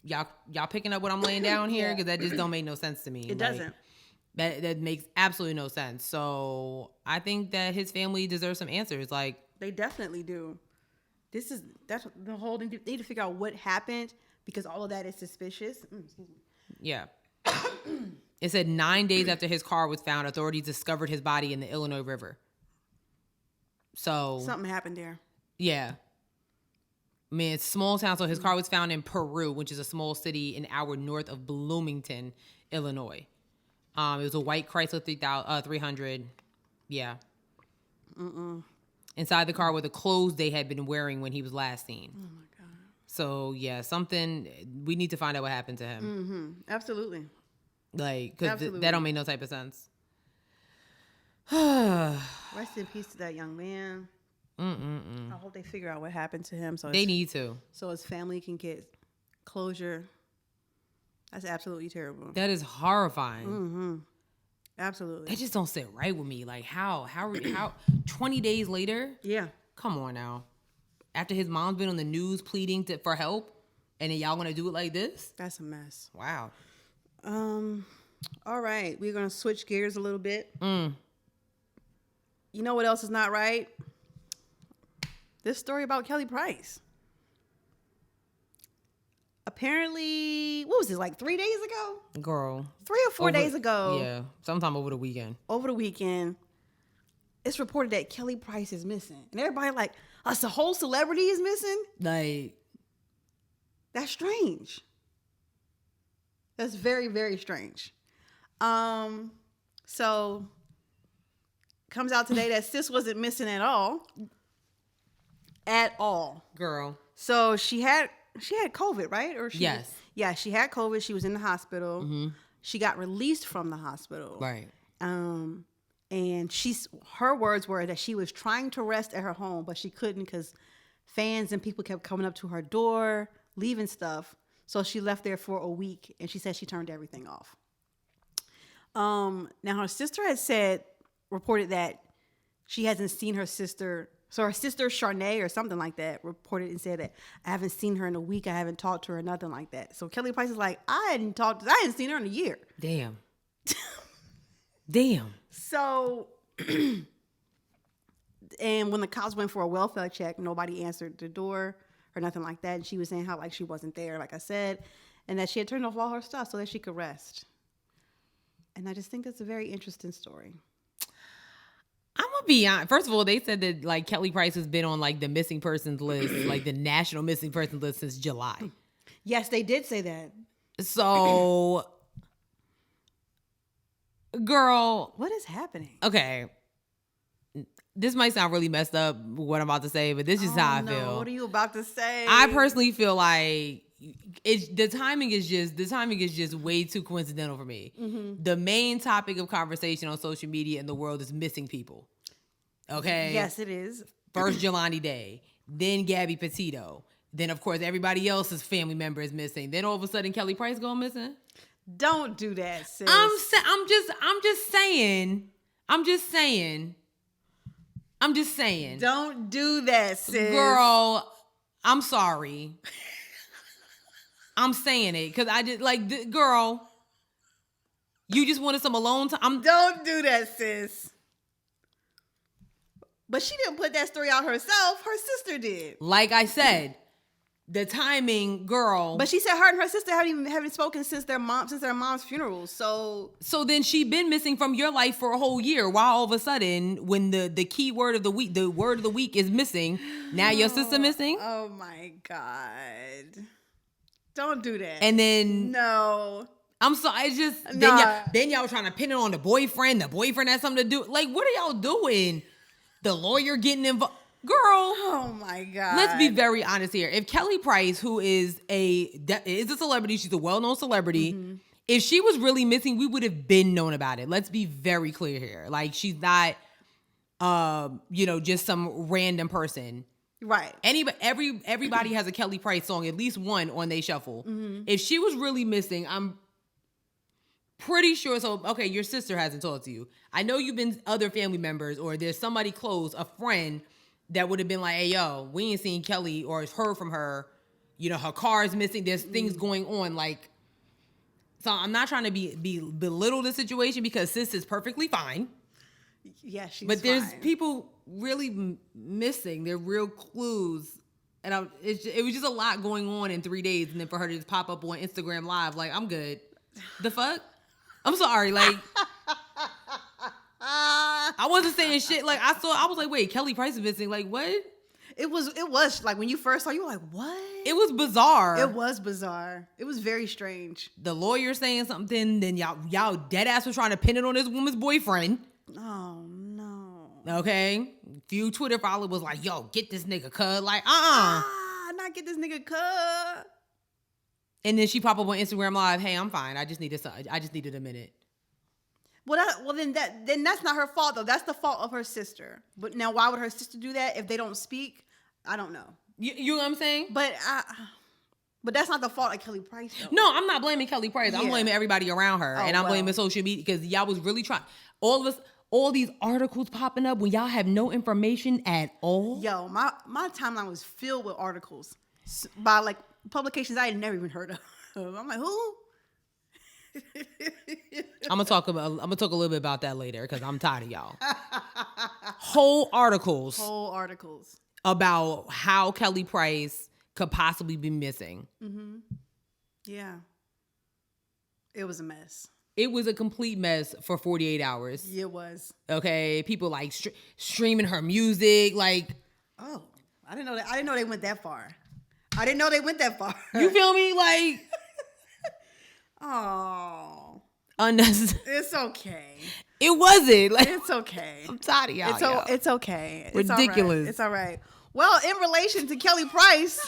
B: y'all picking up what I'm laying down here? Because that just don't make no sense to me.
A: It doesn't.
B: That makes absolutely no sense. So I think that his family deserves some answers. Like,
A: they definitely do. That's the whole thing. They need to figure out what happened, because all of that is suspicious. Excuse me.
B: Yeah. It said 9 days after his car was found, authorities discovered his body in the Illinois River. So
A: something happened there.
B: Yeah. It's a small town. So his car was found in Peru, which is a small city an hour north of Bloomington, Illinois. It was a white Chrysler 300. Yeah. Inside the car were the clothes they had been wearing when he was last seen.
A: Oh my God.
B: So yeah, we need to find out what happened to him.
A: Absolutely.
B: Like, because that don't make no type of sense.
A: Rest in peace to that young man. I hope they figure out what happened to him. So
B: they need to.
A: So his family can get closure. That's absolutely terrible.
B: That is horrifying.
A: Absolutely.
B: That just don't sit right with me. Like, how 20 days later?
A: Yeah.
B: Come on now. After his mom's been on the news pleading for help, and then y'all gonna do it like this?
A: That's a mess.
B: Wow.
A: All right, we're gonna switch gears a little bit. You know what else is not right? This story about Kelly Price. Apparently, what was it, like 3 days ago?
B: Girl.
A: 3 or 4 days ago.
B: Yeah, sometime over the weekend.
A: It's reported that Kelly Price is missing. And everybody like, us, a whole celebrity is missing?
B: Like,
A: that's strange. That's very, very strange. So comes out today that sis wasn't missing at all. At all.
B: Girl.
A: So she had COVID, right?
B: Yes.
A: Yeah, she had COVID. She was in the hospital. she got released from the hospital.
B: Right.
A: And her words were that she was trying to rest at her home, but she couldn't because fans and people kept coming up to her door, leaving stuff. So she left there for a week, and she said she turned everything off. Now her sister had reported that she hasn't seen her sister. So her sister Charnay or something like that reported and said that I haven't seen her in a week. I haven't talked to her, nothing like that. So Kelly Price is like, I hadn't seen her in a year.
B: Damn. Damn.
A: So, and when the cops went for a welfare check, nobody answered the door or nothing like that. And she was saying how like she wasn't there, like I said, and that she had turned off all her stuff so that she could rest. And I just think that's a very interesting story.
B: I'm gonna be honest. First of all, they said that like Kelly Price has been on like the missing persons list, like the national missing persons list since July.
A: Yes, they did say that.
B: So, girl,
A: what is happening?
B: Okay, this might sound really messed up what I'm about to say, but this is how I feel.
A: What are you about to say?
B: I personally feel like the timing is just way too coincidental for me. Mm-hmm. The main topic of conversation on social media in the world is missing people. Okay.
A: Yes, it is.
B: First Jelani Day, then Gabby Petito, then of course everybody else's family member is missing. Then all of a sudden Kelly Price going missing.
A: Don't do that, sis.
B: I'm just saying.
A: Don't do that, sis.
B: Girl, I'm sorry. I'm saying it because I just like, girl, you just wanted some alone time.
A: Don't do that, sis. But she didn't put that story out herself. Her sister did.
B: Like I said, the timing, girl.
A: But she said her and her sister haven't spoken since their mom's funeral. So
B: then she been missing from your life for a whole year. Why all of a sudden, when the key word of the week is missing, now your sister missing?
A: Oh my God. Don't do that.
B: And then
A: no,
B: I'm sorry. It's just then y'all trying to pin it on the boyfriend. The boyfriend has something to do. Like, what are y'all doing? The lawyer getting involved. Girl.
A: Oh my God.
B: Let's be very honest here. If Kelly Price, who is a celebrity, she's a well-known celebrity. Mm-hmm. If she was really missing, we would have been known about it. Let's be very clear here. Like, she's not, just some random person.
A: Right.
B: Everybody has a Kelly Price song, at least one on they shuffle. Mm-hmm. If she was really missing, I'm pretty sure. So, okay, your sister hasn't talked to you. I know you've been other family members, or there's somebody close, a friend that would have been like, hey, yo, we ain't seen Kelly or heard from her. You know, her car is missing. There's things going on. Like, so I'm not trying to belittle the situation because sis is perfectly fine.
A: Yeah, she's
B: But there's
A: fine.
B: people really missing. They're real clues. And it was just a lot going on in 3 days. And then for her to just pop up on Instagram Live, like, I'm good. The fuck? I'm sorry. Like, I wasn't saying shit. Like, I was like, wait, Kelly Price is missing. Like, what?
A: It was like when you first saw, you were like, what?
B: It was bizarre.
A: It was bizarre. It was very strange.
B: The lawyer saying something, then y'all dead ass was trying to pin it on this woman's boyfriend.
A: Oh no.
B: Okay. Few Twitter followers was like, yo, get this nigga cuz. Like,
A: not get this nigga cuz.
B: And then she pop up on Instagram Live, hey, I'm fine. I just needed a minute.
A: Well, then that's not her fault though. That's the fault of her sister. But now, why would her sister do that if they don't speak? I don't know.
B: You know what I'm saying?
A: But that's not the fault of Kelly Price though.
B: No, I'm not blaming Kelly Price.
A: Yeah.
B: I'm blaming everybody around her, and I'm blaming social media because y'all was really trying. All these articles popping up when y'all have no information at all.
A: My timeline was filled with articles by like publications I had never even heard of. I'm like, who?
B: I'm gonna talk a little bit about that later because I'm tired of y'all. Whole articles about how Kelly Price could possibly be missing.
A: Mm-hmm. Yeah, it was a mess.
B: It was a complete mess for 48 hours.
A: Yeah, it was.
B: Okay, people like streaming her music, like.
A: Oh, I didn't know they went that far. You
B: feel me? Like.
A: Oh.
B: Unnecessary.
A: It's okay.
B: It wasn't. Like,
A: it's okay.
B: I'm tired of y'all.
A: It's okay.
B: Ridiculous.
A: It's all right. Well, in relation to Kelly Price,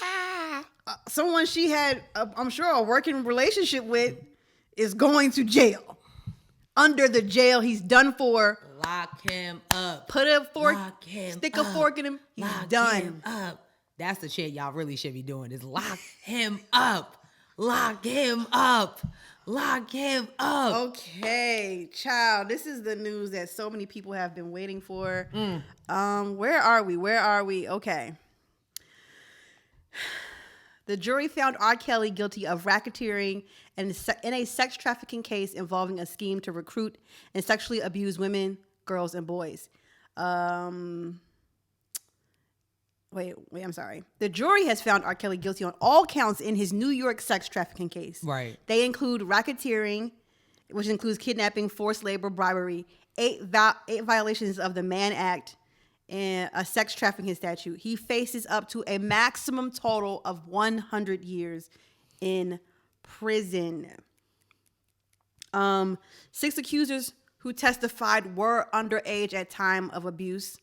A: someone she had, I'm sure, a working relationship with is going to jail. Under the jail, he's done for.
B: Lock him up.
A: Put a fork,
B: stick
A: a fork in him. He's done.
B: Him up. That's the shit y'all really should be doing is lock him up. Lock him up. Lock him up.
A: Okay, child. This is the news that so many people have been waiting for. Where are we? Okay. The jury found R. Kelly guilty of racketeering in a sex trafficking case involving a scheme to recruit and sexually abuse women, girls, and boys. I'm sorry. The jury has found R. Kelly guilty on all counts in his New York sex trafficking case.
B: Right.
A: They include racketeering, which includes kidnapping, forced labor, bribery, 8 violations of the Mann Act, and a sex trafficking statute. He faces up to a maximum total of 100 years in prison. 6 accusers who testified were underage at time of abuse.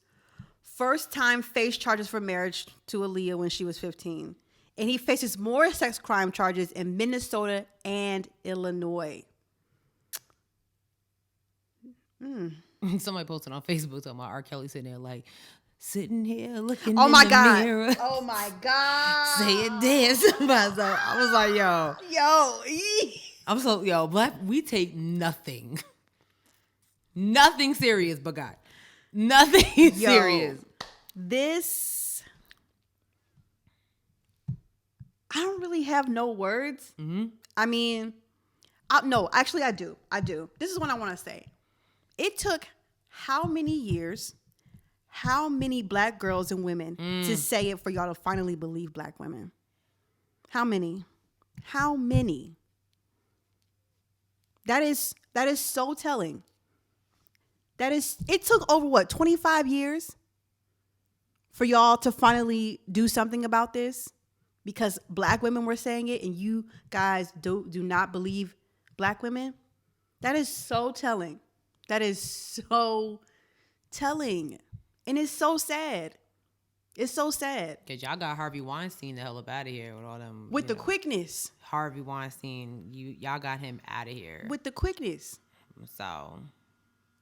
A: First time faced charges for marriage to Aaliyah when she was 15. And he faces more sex crime charges in Minnesota and Illinois.
B: Somebody posted on Facebook talking about R. Kelly sitting there like, sitting here looking
A: oh
B: in
A: my
B: the
A: God.
B: mirror.
A: Oh my God.
B: Saying this. I was like, black, we take nothing. Nothing serious but God. Nothing serious.
A: This, I don't really have no words. I mean, no, actually I do. This is what I want to say. It took how many years, how many black girls and women to say it for y'all to finally believe black women? How many? That is so telling. It took over 25 years for y'all to finally do something about this because black women were saying it and you guys do not believe black women. That is so telling. And it's so sad. It's so sad.
B: Because y'all got Harvey Weinstein the hell up out of here with all them.
A: With the quickness.
B: Harvey Weinstein, y'all got him out of here.
A: With the quickness.
B: So,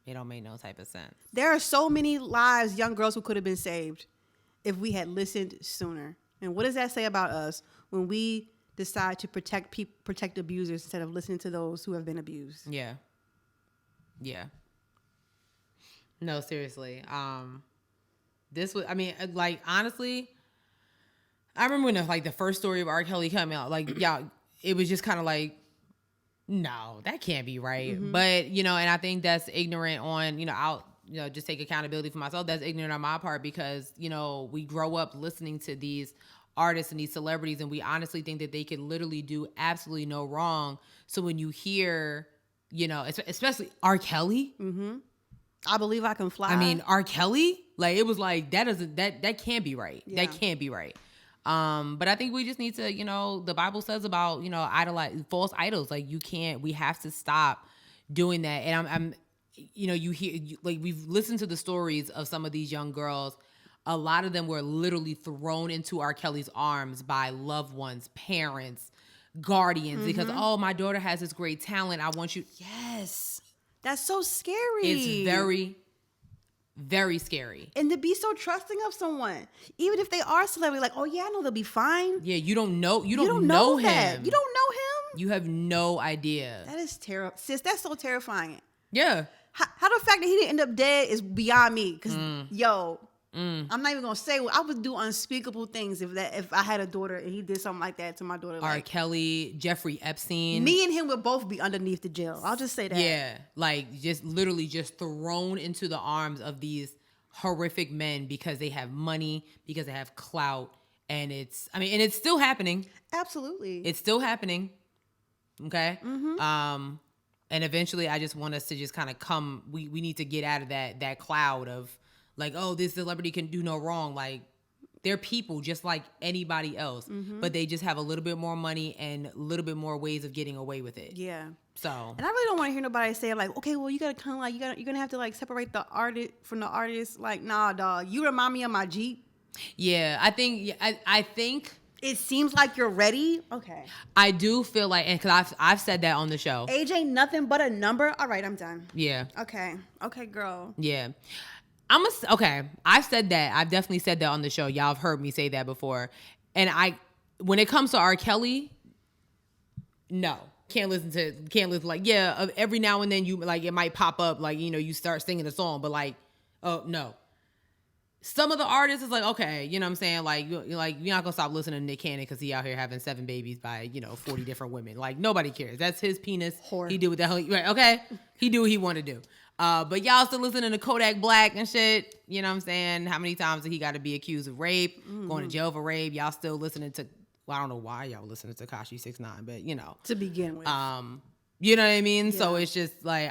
B: it don't make no type of sense.
A: There are so many lives, young girls who could have been saved if we had listened sooner. And what does that say about us when we decide to protect abusers instead of listening to those who have been abused?
B: Yeah. No, seriously. This was, I mean, like, honestly, I remember when the first story of R. Kelly came out, like, y'all, it was just kind of like, no, that can't be right. But, and I think that's ignorant on, I'll, just take accountability for myself. That's ignorant on my part because, we grow up listening to these artists and these celebrities and we honestly think that they could literally do absolutely no wrong. So when you hear, especially R. Kelly.
A: I believe I can fly.
B: I mean, R. Kelly, like, it was like, that can't be right. Yeah. That can't be right. But I think we just need to, the Bible says about, idolize false idols. Like we have to stop doing that. And I'm you hear, we've listened to the stories of some of these young girls. A lot of them were literally thrown into R. Kelly's arms by loved ones, parents, guardians, because, oh, my daughter has this great talent. I want you.
A: Yes. That's so scary.
B: It's very, very scary.
A: And to be so trusting of someone, even if they are celebrity, like, oh yeah, I know they'll be fine.
B: Yeah, you don't know him. You don't know him.
A: You
B: have no idea.
A: That is terrible, sis. That's so terrifying.
B: Yeah.
A: How the fact that he didn't end up dead is beyond me. Because I'm not even gonna say I would do unspeakable things if I had a daughter and he did something like that to my daughter.
B: R. Kelly, Jeffrey Epstein.
A: Me and him would both be underneath the jail. I'll just say that. Yeah,
B: like just literally just thrown into the arms of these horrific men because they have money, because they have clout, and it's still happening.
A: Absolutely,
B: it's still happening. Okay. And eventually, I just want us to just kind of come. We need to get out of that cloud of, like, oh, this celebrity can do no wrong. Like, they're people just like anybody else, but they just have a little bit more money and a little bit more ways of getting away with it.
A: Yeah.
B: So.
A: And I really don't want to hear nobody say, like, okay, well, you gotta kind of like you're gonna have to like separate the artist from the artist. Like, nah, dog, you remind me of my Jeep.
B: Yeah, I think
A: it seems like you're ready. Okay.
B: I do feel like, and because I've said that on the show.
A: Age ain't nothing but a number. All right, I'm done.
B: Yeah.
A: Okay. Okay, girl.
B: Yeah. Okay. I've said that. I've definitely said that on the show. Y'all have heard me say that before. And when it comes to R. Kelly, no. Can't listen like, yeah, every now and then you like, it might pop up, like, you know, you start singing a song, but like, oh, no. Some of the artists is like, okay, you know what I'm saying? Like, you're not gonna stop listening to Nick Cannon because he out here having 7 babies by, 40 different women. Like, nobody cares. That's his penis.
A: Whore.
B: He did what the hell, right, okay? He do what he want to do. But y'all still listening to Kodak Black and shit. You know what I'm saying? How many times did he got to be accused of rape, going to jail for rape? Y'all still listening to, well, I don't know why y'all listening to Tekashi 6ix9ine, but
A: to begin with.
B: You know what I mean?
A: Yeah.
B: So it's just like,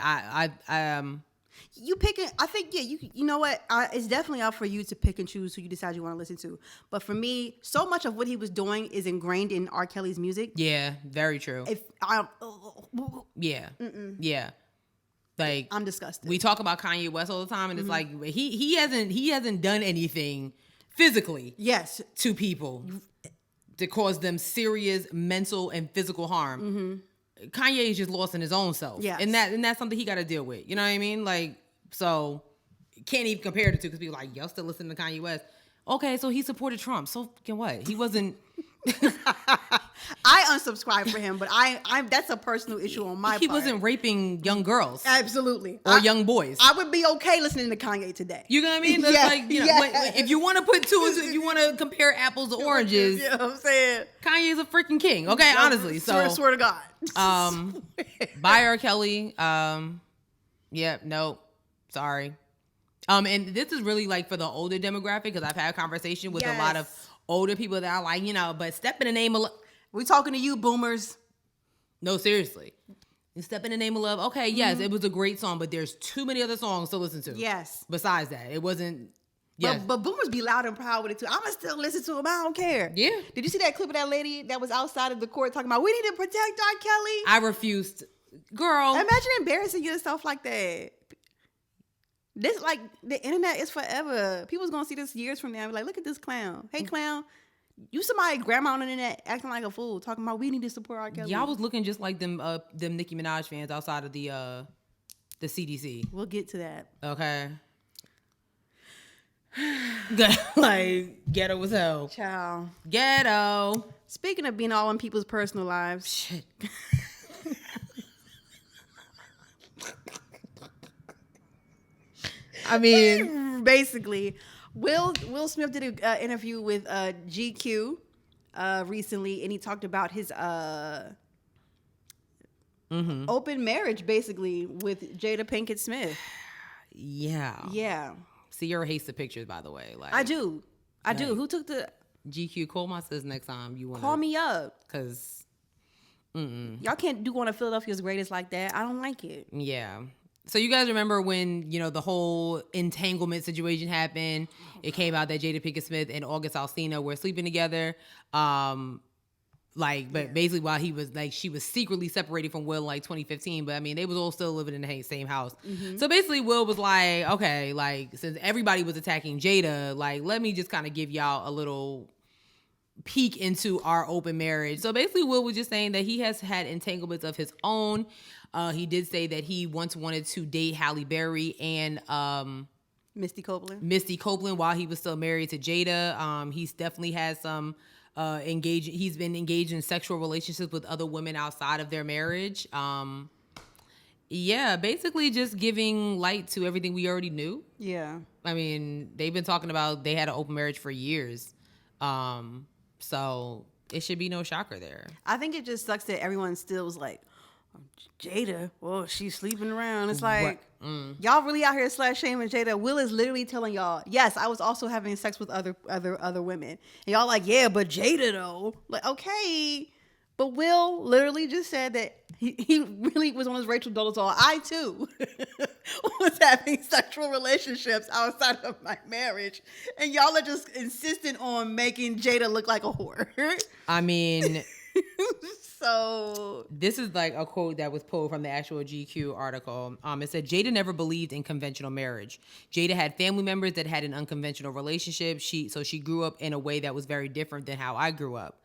A: you picking, I think, yeah, you know what? It's definitely up for you to pick and choose who you decide you want to listen to. But for me, so much of what he was doing is ingrained in R. Kelly's music.
B: Yeah, very true. Yeah. Like,
A: I'm disgusted.
B: We talk about Kanye West all the time, and it's like he hasn't done anything physically, to people to cause them serious mental and physical harm. Kanye is just lost in his own self, and that's something he got to deal with. You know what I mean? Like, so can't even compare the two because people are like, y'all still listening to Kanye West? Okay, so he supported Trump. So what? He wasn't.
A: I unsubscribed for him, but I that's a personal issue on my part.
B: He wasn't raping young girls.
A: Absolutely.
B: Or young boys.
A: I would be okay listening to Kanye today.
B: You know what I mean? That's like, if you want to put two, if you want to compare apples to oranges,
A: you know what I'm saying?
B: Kanye's a freaking king. Okay, honestly. So
A: swear to God.
B: Bye R. Kelly. Nope. Sorry. And this is really like for the older demographic because I've had a conversation with a lot of older people that are like, but step in the name of love.
A: We talking to you, boomers.
B: No, seriously. Step in the name of love. Okay, yes, it was a great song, but there's too many other songs to listen to.
A: Yes.
B: Besides that, it wasn't. Yes.
A: But boomers be loud and proud with it too. I'ma still listen to him. I don't care.
B: Yeah.
A: Did you see that clip of that lady that was outside of the court talking about we need to protect R. Kelly?
B: I refused. Girl.
A: Imagine embarrassing yourself like that. This, like, the internet is forever. People's gonna see this years from now and be like, look at this clown. Hey, clown. You somebody grandma on the internet acting like a fool, talking about we need to support R. Kelly.
B: Y'all was looking just like them Nicki Minaj fans outside of the CDC.
A: We'll get to that.
B: Okay. Like, ghetto was hell.
A: Ciao.
B: Ghetto.
A: Speaking of being all in people's personal lives.
B: Shit. I mean,
A: basically, Will Smith did an interview with GQ recently, and he talked about his open marriage, basically, with Jada Pinkett Smith. Yeah.
B: Sierra hates the pictures, by the way. Like,
A: I do. Who took the
B: GQ? Call my sis next time you want.
A: Call me up,
B: cause
A: y'all can't do one of Philadelphia's greatest like that. I don't like it.
B: Yeah. So you guys remember when, the whole entanglement situation happened? It came out that Jada Pinkett Smith and August Alsina were sleeping together. Basically while he was she was secretly separated from Will in 2015. But I mean, they was all still living in the same house. Mm-hmm. So basically Will was like, okay, since everybody was attacking Jada, let me just kind of give y'all a little peek into our open marriage. So basically Will was just saying that he has had entanglements of his own. He did say that he once wanted to date Halle Berry and
A: Misty Copeland
B: while he was still married to Jada. He's definitely had some he's been engaged in sexual relationships with other women outside of their marriage. Basically just giving light to everything we already knew.
A: Yeah.
B: I mean, they've been talking about they had an open marriage for years. So it should be no shocker there.
A: I think it just sucks that everyone still was like, Jada, well, she's sleeping around. It's like, y'all really out here shaming Jada. Will is literally telling y'all, yes, I was also having sex with other women. And y'all like, yeah, but Jada though. Like, okay. But Will literally just said that he really was on his Rachel Dolezal. I too was having sexual relationships outside of my marriage. And y'all are just insistent on making Jada look like a whore.
B: I mean...
A: So
B: this is a quote that was pulled from the actual GQ article. It said, Jada never believed in conventional marriage. Jada had family members that had an unconventional relationship. She grew up in a way that was very different than how I grew up.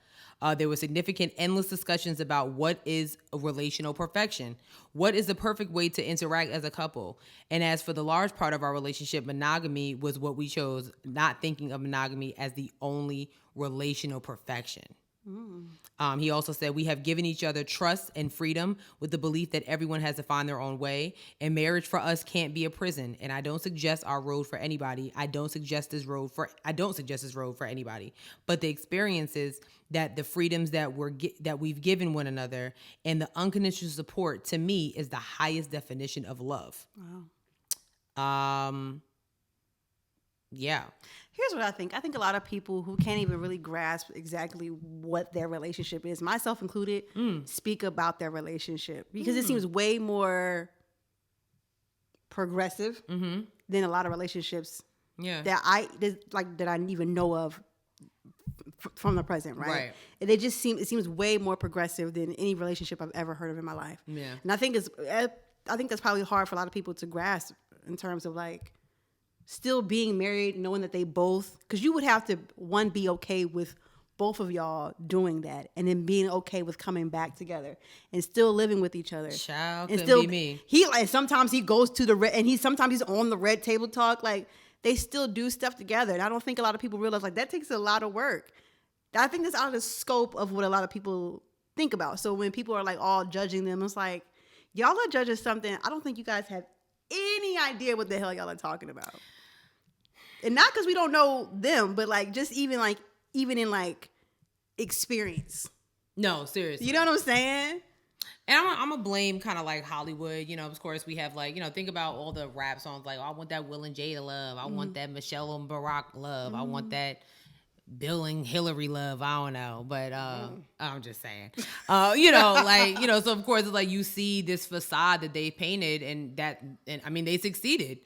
B: There were significant, endless discussions about what is a relational perfection. What is the perfect way to interact as a couple? And as for the large part of our relationship, monogamy was what we chose, not thinking of monogamy as the only relational perfection. He also said, we have given each other trust and freedom with the belief that everyone has to find their own way. And marriage for us can't be a prison. And I don't suggest our road for anybody. I don't suggest this road for anybody. But the experiences, that the freedoms that we've given one another, and the unconditional support, to me, is the highest definition of love. Wow. Yeah.
A: Here's what I think. I think a lot of people who can't even really grasp exactly what their relationship is, myself included, speak about their relationship because it seems way more progressive than a lot of relationships that I even know of from the present, right? And it seems way more progressive than any relationship I've ever heard of in my life. Yeah. And I think that's probably hard for a lot of people to grasp in terms of like still being married, knowing that they both, because you would have to, one, be okay with both of y'all doing that, and then being okay with coming back together and still living with each other.
B: Child,
A: and
B: couldn't be me.
A: Sometimes he goes to the red, and sometimes he's on the red table talk. Like, they still do stuff together, and I don't think a lot of people realize like that takes a lot of work. I think that's out of the scope of what a lot of people think about. So when people are like all judging them, it's like, y'all are judging something. I don't think you guys have any idea what the hell y'all are talking about. And not because we don't know them, but like just even in like experience.
B: No, seriously.
A: You know what I'm saying?
B: And I'm gonna blame kind of like Hollywood. You know, of course we have like, you know, think about all the rap songs like, oh, I want that Will and Jada love. I want that Michelle and Barack love. I want that Bill and Hillary love. I don't know, but I'm just saying. You know, like, you know, so of course it's like you see this facade that they painted, and I mean they succeeded.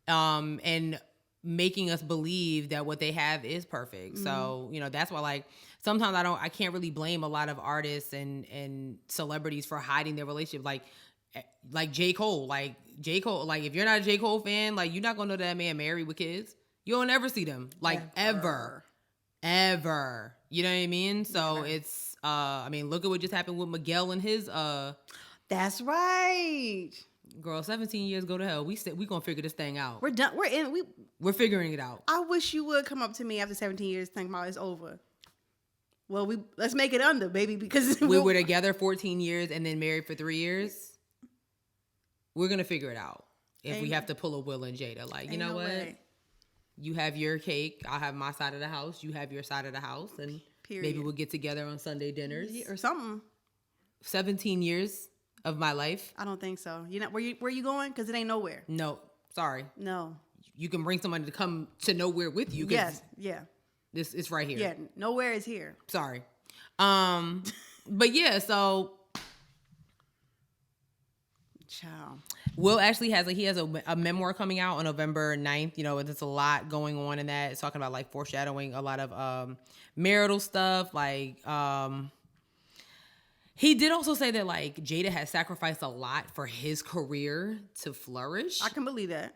B: And making us believe that what they have is perfect. So, you know, that's why like sometimes I can't really blame a lot of artists and celebrities for hiding their relationship. Like J. Cole, like if you're not a J. Cole fan, like you're not gonna know that man married with kids. You'll never see them like ever. You know what I mean? So it's, I mean, look at what just happened with Miguel and his,
A: That's right.
B: Girl, 17 years go to hell. We gonna figure this thing out.
A: We're done.
B: We're figuring it out.
A: I wish you would come up to me after 17 years think about it's over. Well, let's make it under, baby, because
B: we were together 14 years and then married for 3 years. We're gonna figure it out. If we have to pull a Will and Jada, like, you know what? Way. You have your cake. I'll have my side of the house. You have your side of the house, and maybe we'll get together on Sunday dinners
A: or something.
B: 17 years of my life.
A: I don't think so. You know where you going? Because it ain't nowhere.
B: No, sorry.
A: No.
B: You can bring somebody to come to nowhere with you.
A: Yes. Yeah.
B: It's right here.
A: Yeah. Nowhere is here.
B: Sorry. But yeah. So.
A: Child.
B: Will actually has a memoir coming out on November 9th. You know, there's a lot going on in that. It's talking about like foreshadowing a lot of marital stuff. Like he did also say that like Jada has sacrificed a lot for his career to flourish.
A: I can believe that.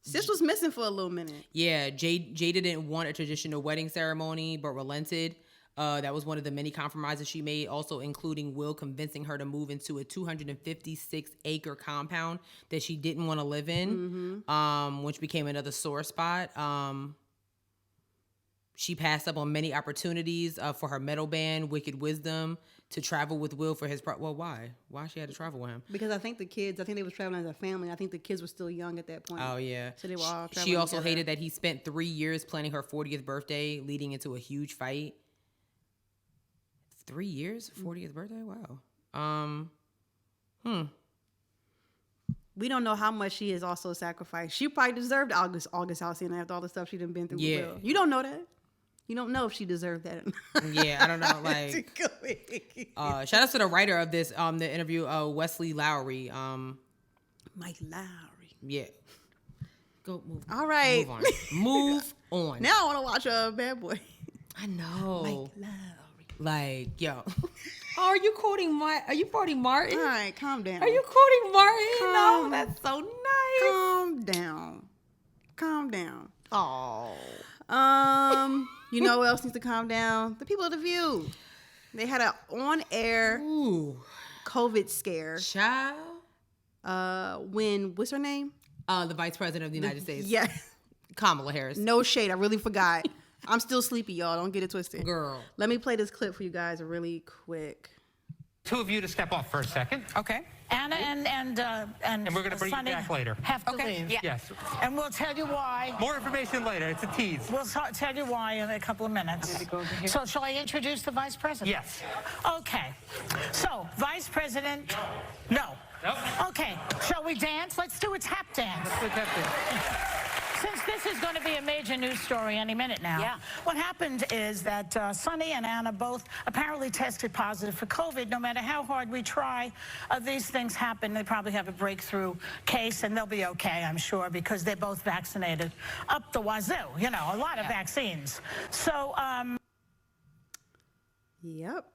A: Sis was missing for a little minute.
B: Yeah, Jada didn't want a traditional wedding ceremony, but relented. That was one of the many compromises she made, also including Will convincing her to move into a 256-acre compound that she didn't want to live in, which became another sore spot. She passed up on many opportunities for her metal band, Wicked Wisdom, to travel with Will for his... Well, why? Why she had to travel with him?
A: Because I think they were traveling as a family. I think the kids were still young at that point.
B: Oh, yeah.
A: So they were all traveling
B: She also
A: together.
B: hated that he spent 3 years planning her 40th birthday, leading into a huge fight. 3 years? 40th birthday? Wow.
A: We don't know how much she has also sacrificed. She probably deserved August Alsina after all the stuff she done been through.
B: Yeah.
A: With Will. You don't know that. You don't know if she deserved that.
B: Yeah, I don't know. Like, shout out to the writer of this, the interview, Wesley Lowery.
A: Mike Lowry.
B: Yeah. Go move.
A: All right.
B: Move on. Move on.
A: Now I want to watch Bad Boy.
B: I know.
A: Mike Lowry.
B: Like, yo. Oh, are you quoting Martin?
A: All right, calm down.
B: Are you quoting Martin? No, that's so nice.
A: Calm down.
B: Oh.
A: You know what else needs to calm down? The people of The View. They had an on-air COVID scare.
B: Child.
A: What's her name?
B: The Vice President of the United States.
A: Yeah.
B: Kamala Harris.
A: No shade. I really forgot. I'm still sleepy, y'all. Don't get it twisted.
B: Girl.
A: Let me play this clip for you guys really quick.
C: Two of you to step off for a second.
D: Okay.
C: Anna and we're going to bring you back later.
D: Have to leave.
C: Yeah. Yes.
D: And we'll tell you why.
C: More information later. It's a tease.
D: We'll tell you why in a couple of minutes. So shall I introduce the Vice President?
C: Yes.
D: Okay. So, Vice President, no.
C: Nope.
D: Okay. Shall we dance? Let's do a tap dance.
C: Let's look at this.
D: Since this is going to be a major news story any minute now,
E: Yeah.
D: what happened is that Sonny and Anna both apparently tested positive for COVID. No matter how hard we try, these things happen. They probably have a breakthrough case, and they'll be okay, I'm sure, because they're both vaccinated up the wazoo. You know, a lot of vaccines. So,
A: Yep.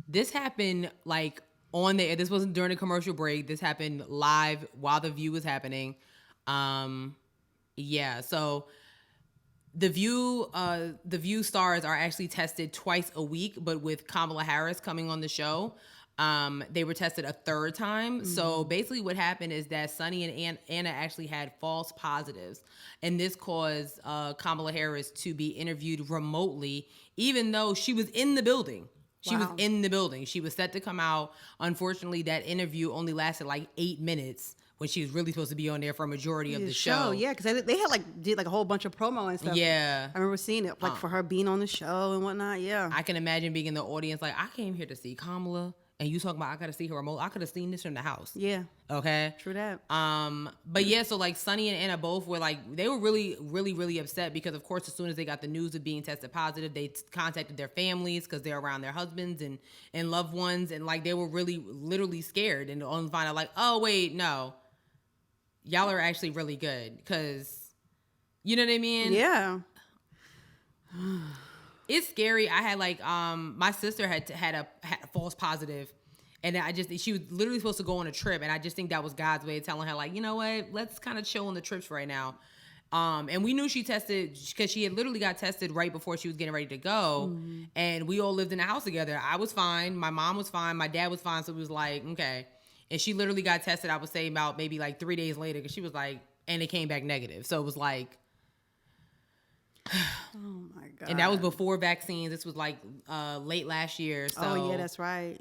B: This happened like on the air. This wasn't during a commercial break. This happened live while The View was happening. Yeah, so the View stars are actually tested twice a week, but with Kamala Harris coming on the show, they were tested a third time. Mm-hmm. So basically what happened is that Sonny and Anna actually had false positives, and this caused Kamala Harris to be interviewed remotely, even though she was in the building. She was in the building. She was set to come out. Unfortunately, that interview only lasted like 8 minutes when she was really supposed to be on there for a majority of the show.
A: Yeah, because they had did a whole bunch of promo and stuff.
B: Yeah.
A: I remember seeing it, for her being on the show and whatnot, yeah.
B: I can imagine being in the audience like, I came here to see Kamala, and you talking about I got to see her remote. I could have seen this from the house.
A: Yeah.
B: Okay?
A: True that.
B: But yeah, so like Sonny and Anna both were like, they were really, really, really upset because of course, as soon as they got the news of being tested positive, they contacted their families because they're around their husbands and loved ones. And like, they were really, literally scared and only find out like, oh wait, no. Y'all are actually really good because, you know what I mean?
A: Yeah.
B: It's scary. I had my sister had a false positive, and she was literally supposed to go on a trip, and I just think that was God's way of telling her like, you know what, let's kind of chill on the trips right now. And we knew she tested because she had literally got tested right before she was getting ready to go, and we all lived in the house together. I was fine, my mom was fine, my dad was fine, so it was like okay. And she literally got tested, I would say about maybe like 3 days later, because she was like, and it came back negative. So it was like,
A: oh my God.
B: And that was before vaccines. This was like late last year. So
A: oh yeah, that's right.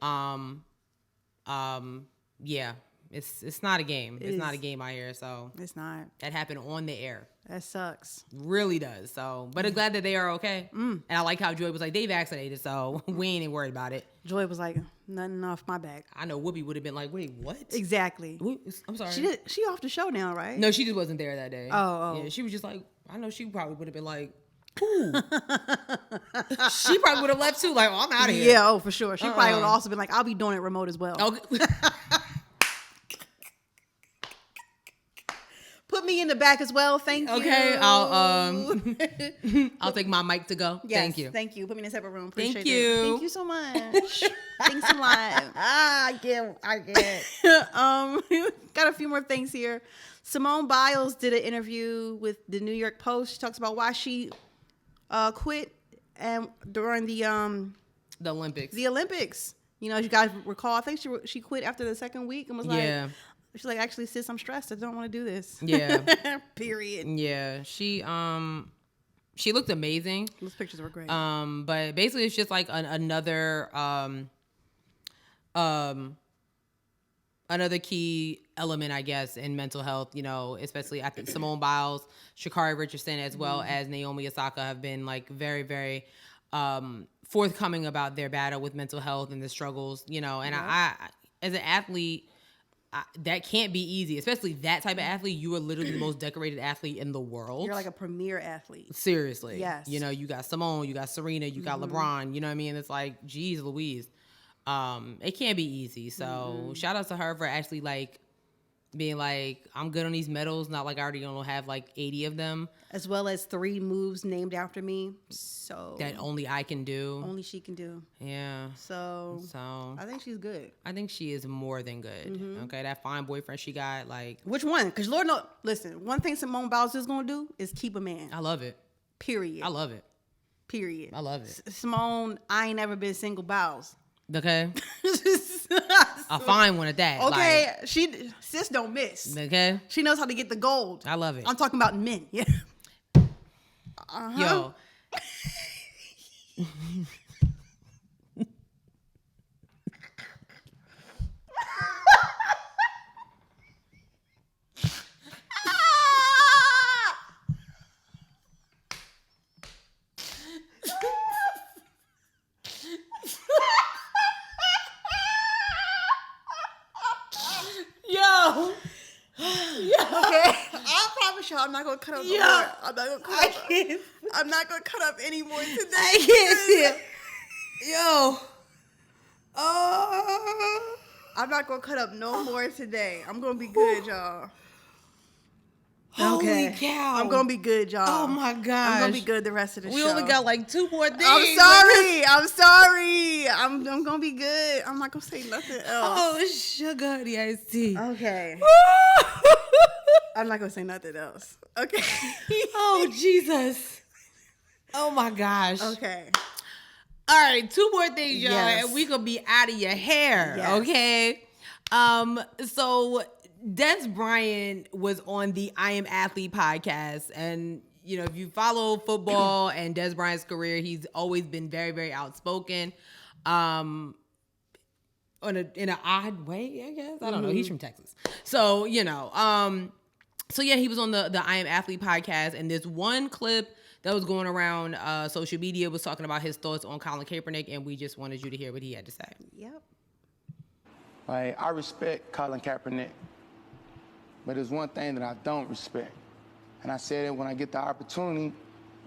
B: Yeah, it's not a game. It's not a game out here. So
A: it's not.
B: That happened on the air.
A: That sucks.
B: Really does. So, but I'm glad that they are okay. And I like how Joy was like, they vaccinated, so we ain't even worried about it.
A: Joy was like, nothing off my back.
B: I know Whoopi would have been like, wait, what?
A: Exactly.
B: I'm sorry.
A: She off the show now, right?
B: No, she just wasn't there that day.
A: Oh.
B: Yeah, she was just like, I know she probably would have been like, ooh. She probably would have left too, like, oh, I'm out of here.
A: Yeah, oh, for sure. She probably would have also been like, I'll be doing it remote as well.
B: Okay.
A: Put me in the back as well, thank you.
B: Okay, I'll take my mic to go.
A: Yes,
B: Thank you.
A: Thank you. Put me in a separate room. Appreciate
B: Thank you.
A: It. Thank you so much. Thanks a lot. I get. Got a few more things here. Simone Biles did an interview with the New York Post. She talks about why she quit and during the
B: Olympics.
A: The Olympics. You know, as you guys recall, I think she quit after the second week and was like, she's like, actually, sis, I'm stressed. I don't want to do this.
B: Yeah.
A: Period.
B: Yeah. She looked amazing.
A: Those pictures were great.
B: But basically it's just like another key element, I guess, in mental health, you know, especially I think Simone Biles, Sha'Carri Richardson, as well as Naomi Osaka have been like very, very forthcoming about their battle with mental health and the struggles, you know, and I as an athlete, that can't be easy, especially that type of athlete. You are literally the most decorated athlete in the world.
A: You're like a premier athlete.
B: Seriously.
A: Yes.
B: You know, you got Simone, you got Serena, you got LeBron, you know what I mean? It's like, geez Louise. It can't be easy. So shout out to her for actually like being like, I'm good on these medals. Not like I already don't have like 80 of them.
A: As well as 3 moves named after me. So
B: that only I can do.
A: Only she can do.
B: Yeah.
A: So I think she's good.
B: I think she is more than good. Okay. That fine boyfriend she got, like.
A: Which one? Because Lord listen, one thing Simone Biles is going to do is keep a man.
B: I love it.
A: Period.
B: I love it.
A: Period.
B: I love it.
A: Simone, I ain't never been single Biles.
B: Okay. I'll find one at that.
A: Okay, sis don't miss.
B: Okay.
A: She knows how to get the gold.
B: I love it.
A: I'm talking about men. Yeah.
B: Yo.
A: Okay, I promise y'all I'm not gonna cut up no more. I'm not gonna cut up any more today.
B: I can't see it. Yo. Oh.
A: I'm not gonna cut up no more today. I'm gonna be good, y'all.
B: Holy cow.
A: I'm gonna be good, y'all.
B: Oh my gosh.
A: I'm gonna be good the rest of the show.
B: We only got like 2 more things.
A: I'm sorry. I'm gonna be good. I'm not gonna say nothing else.
B: Oh, sugar the iced tea.
A: Okay. I'm not gonna say nothing else. Okay.
B: Oh, Jesus. Oh my gosh.
A: Okay.
B: All right, 2 more things, y'all,
A: Yes.
B: and we gonna be out of your hair,
A: Yes.
B: okay? So Des Bryant was on the I Am Athlete podcast, and you know, if you follow football and Des Bryant's career, he's always been very, very outspoken. In an odd way, I guess. I don't know. He's from Texas, so you know. So yeah, he was on the I Am Athlete podcast, and this one clip that was going around social media was talking about his thoughts on Colin Kaepernick, and we just wanted you to hear what he had to say.
A: Yep.
E: Like, I respect Colin Kaepernick, but there's one thing that I don't respect. And I said it when I get the opportunity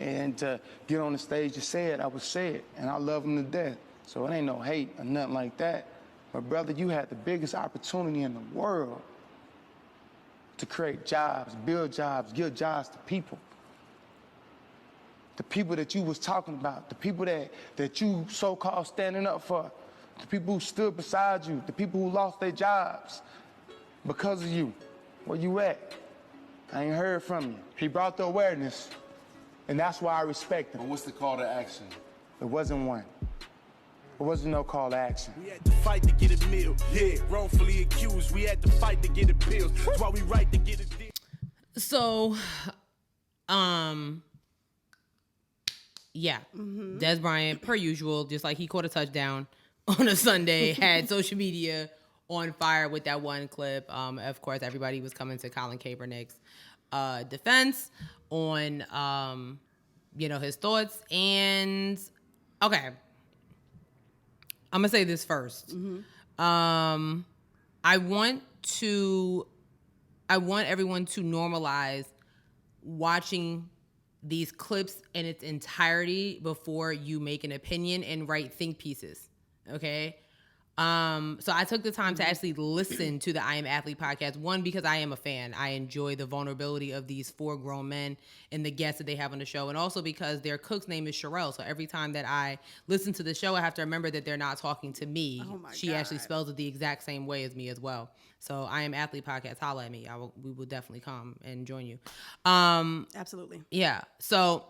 E: and to get on the stage to say it, I would say it. And I love him to death. So it ain't no hate or nothing like that. But brother, you had the biggest opportunity in the world to create jobs, build jobs, give jobs to people. The people that you was talking about, the people that you so-called standing up for, the people who stood beside you, the people who lost their jobs because of you. Where you at? I ain't heard from you. He brought the awareness, and that's why I respect him.
F: But what's the call to action?
E: It wasn't one. There wasn't no call to action.
G: We had to fight to get a meal. Yeah, wrongfully accused. We had to fight to get appeals. That's why we right to get a deal.
B: So, yeah, Des Bryant, per usual, just like he caught a touchdown on a Sunday, had social media on fire with that one clip. Of course, everybody was coming to Colin Kaepernick's defense on, his thoughts. And, okay, I'm going to say this first. I want everyone to normalize watching these clips in its entirety before you make an opinion and write think pieces. Okay. So I took the time to actually listen to the I Am Athlete podcast. One, because I am a fan. I enjoy the vulnerability of these 4 grown men and the guests that they have on the show. And also because their cook's name is Sherelle. So every time that I listen to the show, I have to remember that they're not talking to me.
A: Oh my
B: she
A: God.
B: actually spells it the exact same way as me as well. So I Am Athlete podcast, holla at me. We will definitely come and join you.
A: Absolutely.
B: Yeah. So,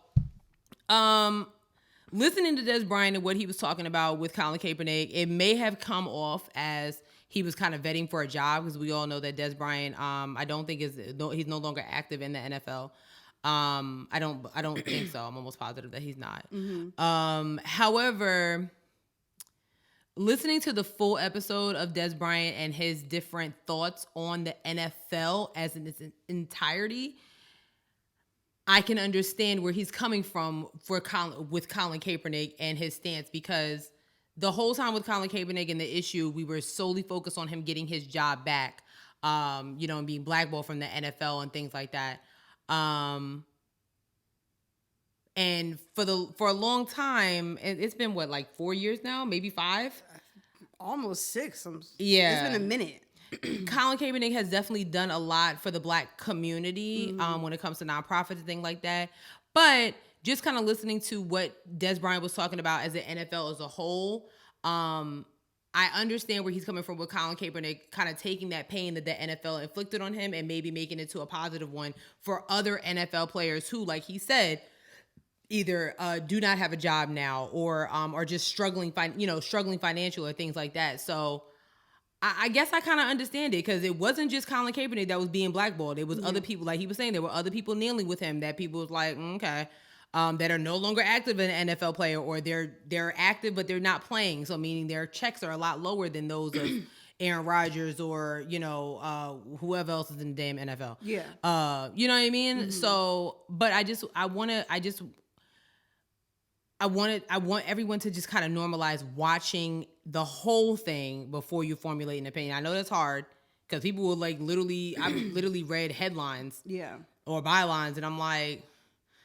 B: listening to Des Bryant and what he was talking about with Colin Kaepernick, it may have come off as he was kind of vetting for a job, because we all know that Des Bryant, I don't think he's no longer active in the NFL. I don't think so. I'm almost positive that he's not. However, listening to the full episode of Des Bryant and his different thoughts on the NFL as in its entirety, I can understand where he's coming from with Colin Kaepernick and his stance, because the whole time with Colin Kaepernick and the issue, we were solely focused on him getting his job back, and being blackballed from the NFL and things like that. And for a long time, it's been what, like 4 years now, maybe 5?
A: Almost 6.
B: Yeah.
A: It's been a minute.
B: Colin Kaepernick has definitely done a lot for the Black community when it comes to nonprofits and things like that. But just kind of listening to what Des Bryant was talking about as the NFL as a whole, I understand where he's coming from with Colin Kaepernick kind of taking that pain that the NFL inflicted on him and maybe making it to a positive one for other NFL players who, like he said, either do not have a job now or are just struggling financial or things like that. So I guess I kind of understand it, because it wasn't just Colin Kaepernick that was being blackballed. It was other people, like he was saying, there were other people kneeling with him that people was like, okay, that are no longer active in an NFL player, or they're active but they're not playing. So meaning their checks are a lot lower than those of Aaron Rodgers or whoever else is in the damn NFL.
A: Yeah.
B: You know what I mean? Mm-hmm. So, but I want everyone to just kind of normalize watching the whole thing before you formulate an opinion. I know that's hard, because people will I've literally read headlines or bylines, and I'm like,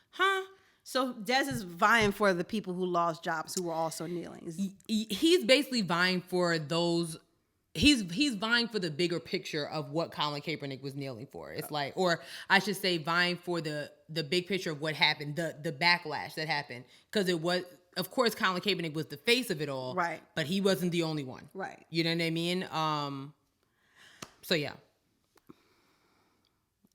B: huh?
A: So Des is vying for the people who lost jobs who were also kneeling.
B: He's basically vying for those. He's vying for the bigger picture of what Colin Kaepernick was kneeling for. It's like, or I should say, vying for the big picture of what happened, the backlash that happened, because it was, of course, Colin Kaepernick was the face of it all,
A: right?
B: But he wasn't the only one,
A: right?
B: You know what I mean? So yeah.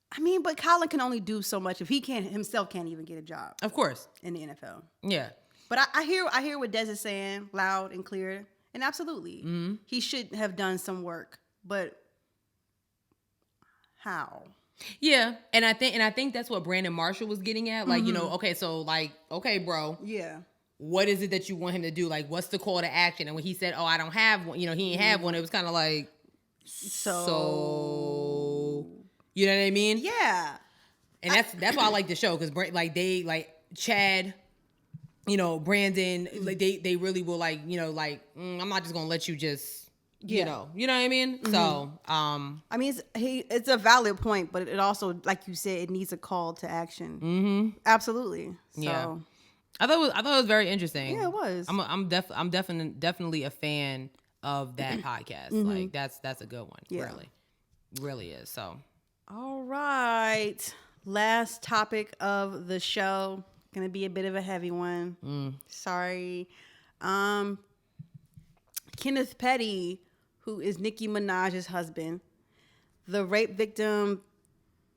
A: I mean, but Colin can only do so much if he can't even get a job.
B: Of course,
A: in the NFL.
B: Yeah.
A: But I hear what Des is saying loud and clear. And absolutely, he should have done some work, but how?
B: Yeah, and I think that's what Brandon Marshall was getting at. Like, okay, so okay, bro.
A: Yeah.
B: What is it that you want him to do? Like, what's the call to action? And when he said, "Oh, I don't have one," he ain't have one. It was kind of like, so, you know what I mean?
A: Yeah.
B: And that's why I like the show, because Chad. Brandon, they really will I'm not just gonna let you just, you know what I mean? Mm-hmm. So,
A: I mean, it's a valid point, but it also, like you said, it needs a call to action.
B: Mm-hmm.
A: Absolutely. So.
B: Yeah. I thought it was very interesting.
A: Yeah, it was.
B: I'm definitely a fan of that podcast. Mm-hmm. Like that's a good one. Yeah. Really is. So.
A: All right. Last topic of the show. Gonna be a bit of a heavy one. Sorry. Kenneth Petty, who is Nicki Minaj's husband, the rape victim,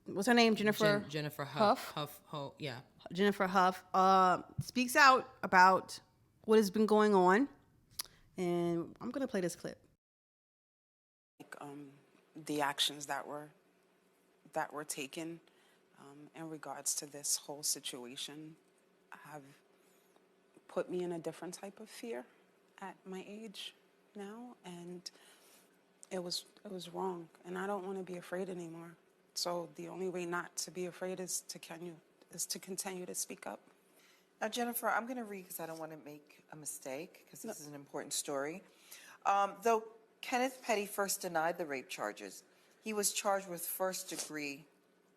A: what's her name? Jennifer
B: Huff. Yeah.
A: Jennifer Huff speaks out about what has been going on, and I'm gonna play this clip.
F: The actions that were taken in regards to this whole situation have put me in a different type of fear at my age now, and it was wrong, and I don't want to be afraid anymore. So the only way not to be afraid is to continue to speak up.
H: Now, Jennifer, I'm going to read because I don't want to make a mistake, because this is an important story. Though Kenneth Petty first denied the rape charges, he was charged with first-degree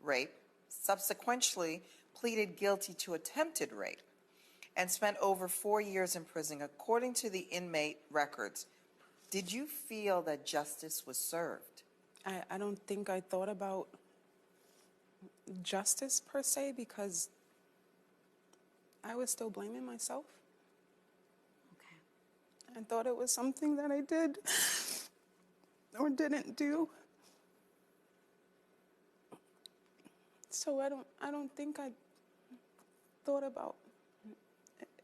H: rape, subsequently pleaded guilty to attempted rape, and spent over 4 years in prison, according to the inmate records. Did you feel that justice was served?
F: I don't think I thought about justice per se, because I was still blaming myself.
H: Okay.
F: I thought it was something that I did or didn't do. So I don't think I thought about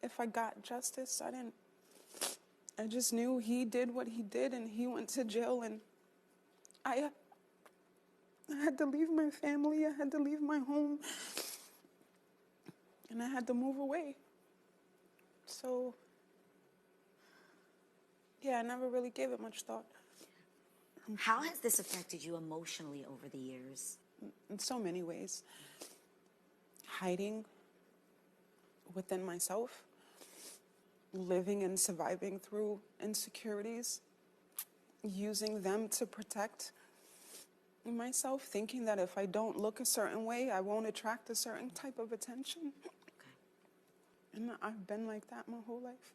F: if I got justice. I just knew he did what he did, and he went to jail, and I had to leave my family, I had to leave my home, and I had to move away. So, yeah, I never really gave it much thought.
I: How has this affected you emotionally over the years?
F: In so many ways. Hiding within myself, living and surviving through insecurities, using them to protect myself, thinking that if I don't look a certain way, I won't attract a certain type of attention.
I: Okay.
F: And I've been like that my whole life.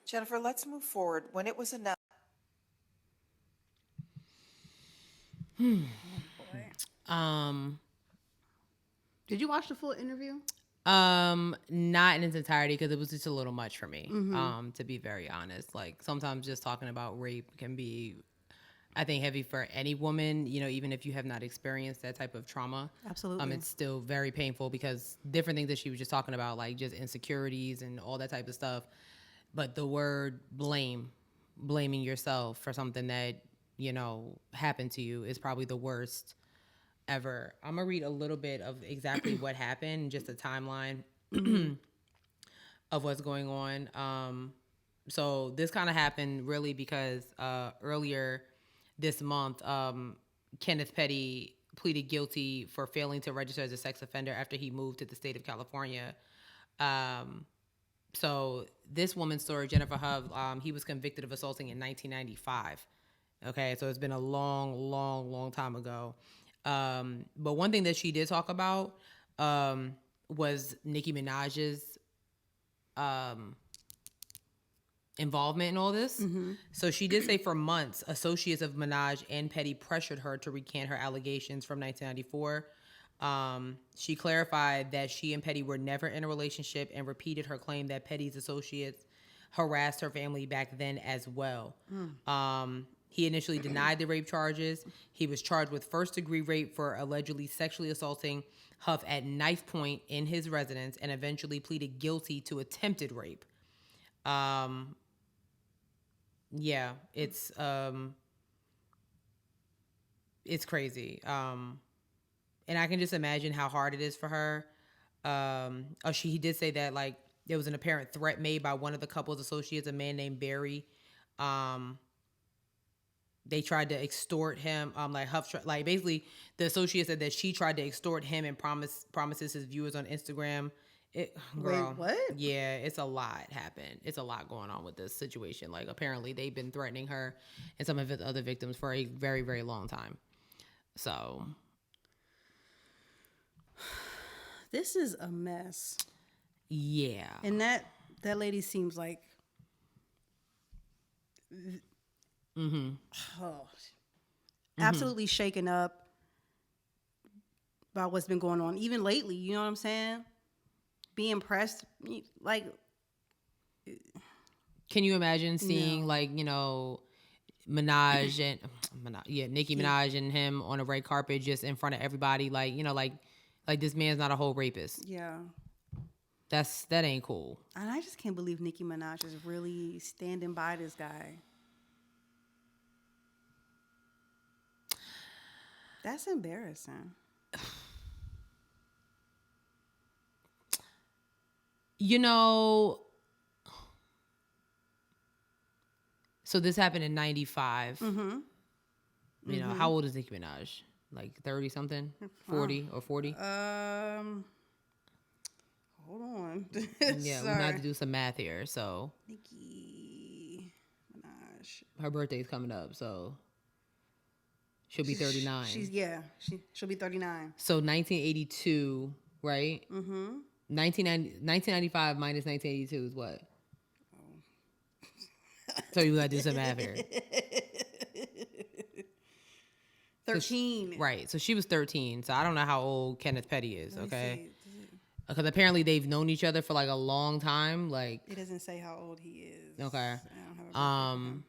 H: Jennifer, let's move forward. When it was announced.
A: Did you watch the full interview?
B: Not in its entirety, because it was just a little much for me. To be very honest, like sometimes just talking about rape can be I think heavy for any woman, you know, even if you have not experienced that type of trauma.
A: Absolutely.
B: It's still very painful because different things that she was just talking about, like just insecurities and all that type of stuff. But the word blaming yourself for something that, you know, happened to you is probably the worst ever. I'm going to read a little bit of exactly what happened, just a timeline of what's going on. So this kind of happened really because earlier this month, Kenneth Petty pleaded guilty for failing to register as a sex offender after he moved to the state of California. So this woman's story, Jennifer Hove, he was convicted of assaulting in 1995. Okay, so it's been a long time ago. But one thing that she did talk about was Nicki Minaj's involvement in all this. So she did say for months, associates of Minaj and Petty pressured her to recant her allegations from 1994. She clarified that she and Petty were never in a relationship and repeated her claim that Petty's associates harassed her family back then as well. He initially denied the rape charges. He was charged with first-degree rape for allegedly sexually assaulting Huff at knife point in his residence and eventually pleaded guilty to attempted rape. Yeah, it's crazy. And I can just imagine how hard it is for her. He did say that like there was an apparent threat made by one of the couple's associates, a man named Barry. They tried to extort him. Like Huff, basically the associate said that she tried to extort him and promises his viewers on Instagram. Girl,
A: wait, what?
B: Yeah, it's a lot happened. It's a lot going on with this situation. Like apparently they've been threatening her and some of the other victims for a very, very long time. So
A: this is a mess.
B: Yeah.
A: And that lady seems like absolutely shaken up about what's been going on, even lately. You know what I'm saying? Being pressed, like.
B: Can you imagine seeing like, you know, Minaj and Nicki Minaj and him on a red carpet just in front of everybody, like, you know, like this man's not a whole rapist.
A: Yeah.
B: That ain't cool.
A: And I just can't believe Nicki Minaj is really standing by this guy. That's embarrassing.
B: You know, so this happened in 95. You know, how old is Nicki Minaj? Like 30 something? 40 or 40?
A: Hold on.
B: Yeah, we have to do some math here. So
A: Nicki Minaj.
B: Her birthday's coming up, so she'll be 39.
A: She'll be 39.
B: So 1982, right? 1995 minus 1982 is what? So you gotta do some math here.
A: 13.
B: Right. So she was 13. So I don't know how old Kenneth Petty is, okay? Because apparently they've known each other for like a long time. Like
A: it doesn't say how old he is.
B: Okay.
A: I don't have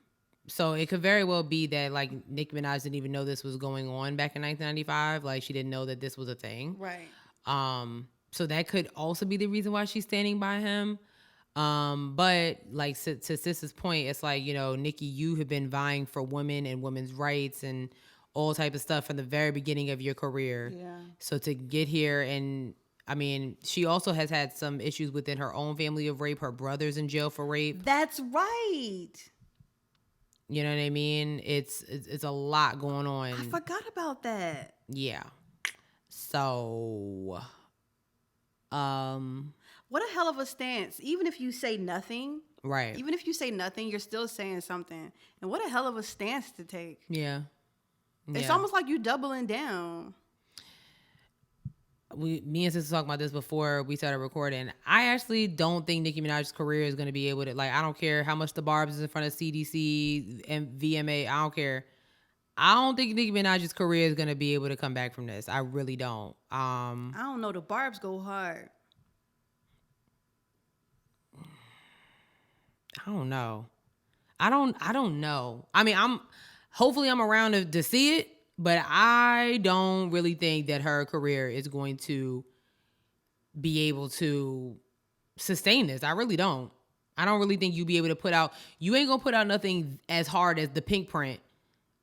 B: So it could very well be that like Nicki Minaj didn't even know this was going on back in 1995. Like she didn't know that this was a thing.
A: Right.
B: So that could also be the reason why she's standing by him. But like to Sis's point, it's like, you know, Nicki, you have been vying for women and women's rights and all type of stuff from the very beginning of your career.
A: Yeah.
B: So to get here, and I mean, she also has had some issues within her own family of rape. Her brother's in jail for rape.
A: That's right.
B: You know what I mean? It's a lot going on.
A: I forgot about that.
B: Yeah. So,
A: what a hell of a stance. Even if you say nothing,
B: right.
A: Even if you say nothing, you're still saying something. And what a hell of a stance to take.
B: Yeah.
A: It's almost like you doubling down.
B: Me and Sis talked about this before we started recording. I actually don't think Nicki Minaj's career is going to be able to, like, I don't care how much the Barbs is in front of CDC and VMA. I don't care. I don't think Nicki Minaj's career is going to be able to come back from this. I really don't.
A: I don't know. The Barbs go hard.
B: I don't know. I don't know. I mean, hopefully I'm around to see it, but I don't really think that her career is going to be able to sustain this. I really don't. I don't really think you'll be able to put out, you ain't gonna put out nothing as hard as the Pink Print.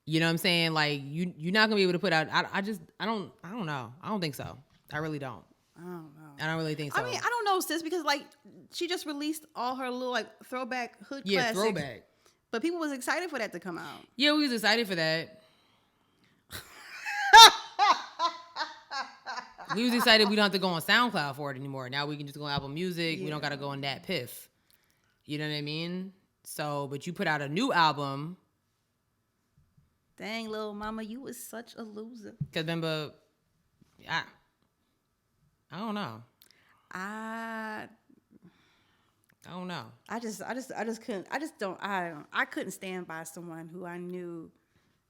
B: You know what I'm saying? Like you're not gonna be able to put out, I don't know. I don't think so. I really don't.
A: I don't know.
B: I don't really think so.
A: I mean, I don't know, sis, because like she just released all her little like throwback hood classics.
B: Throwback.
A: But people was excited for that to come out.
B: Yeah, we was excited for that. We was excited we don't have to go on SoundCloud for it anymore. Now we can just go on Apple Music. Yeah. We don't got to go on that piff. You know what I mean? So, but you put out a new album.
A: Dang, little mama, you was such a loser.
B: Because remember, I don't know.
A: I
B: don't know.
A: I couldn't stand by someone who I knew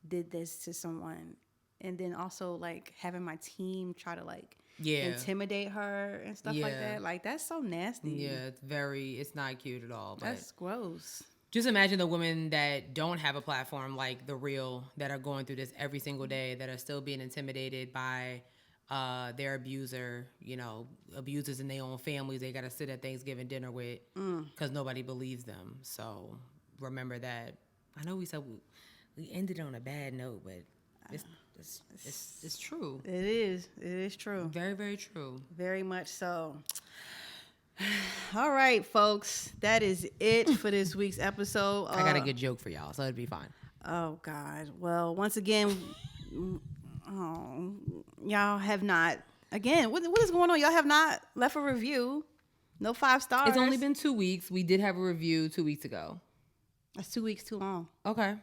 A: did this to someone. And then also like having my team try to like intimidate her and stuff like that. Like that's so nasty.
B: Yeah, it's not cute at all. But
A: that's gross.
B: Just imagine the women that don't have a platform like The Real that are going through this every single day, that are still being intimidated by their abuser, abusers in their own families they got to sit at Thanksgiving dinner with because nobody believes them. So remember that. I know we said we ended on a bad note, but it's true. It
A: is true.
B: Very, very true.
A: Very much so. All right, folks. That is it for this week's episode.
B: I got a good joke for y'all, so it'll be fine.
A: Oh, God. Well, once again, y'all have not. Again, what is going on? Y'all have not left a review. No 5 stars.
B: It's only been 2 weeks. We did have a review 2 weeks ago.
A: That's 2 weeks too long.
B: Okay.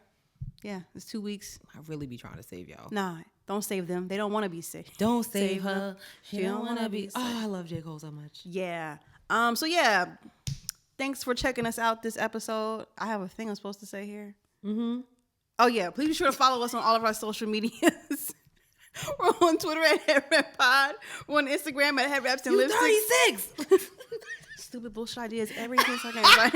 A: Yeah, it's 2 weeks.
B: I really be trying to save y'all.
A: Nah, don't save them. They don't want to be saved.
B: Don't save her. She don't want to be. Oh, I love J. Cole so much.
A: Yeah. So yeah, thanks for checking us out this episode. I have a thing I'm supposed to say here.
B: Mm-hmm.
A: Oh yeah, please be sure to follow us on all of our social medias. We're on Twitter at HeadWrappPod. We're on Instagram at Headwraps and Lipsticks.
B: 36.
A: Stupid bullshit ideas every 10 seconds. Right?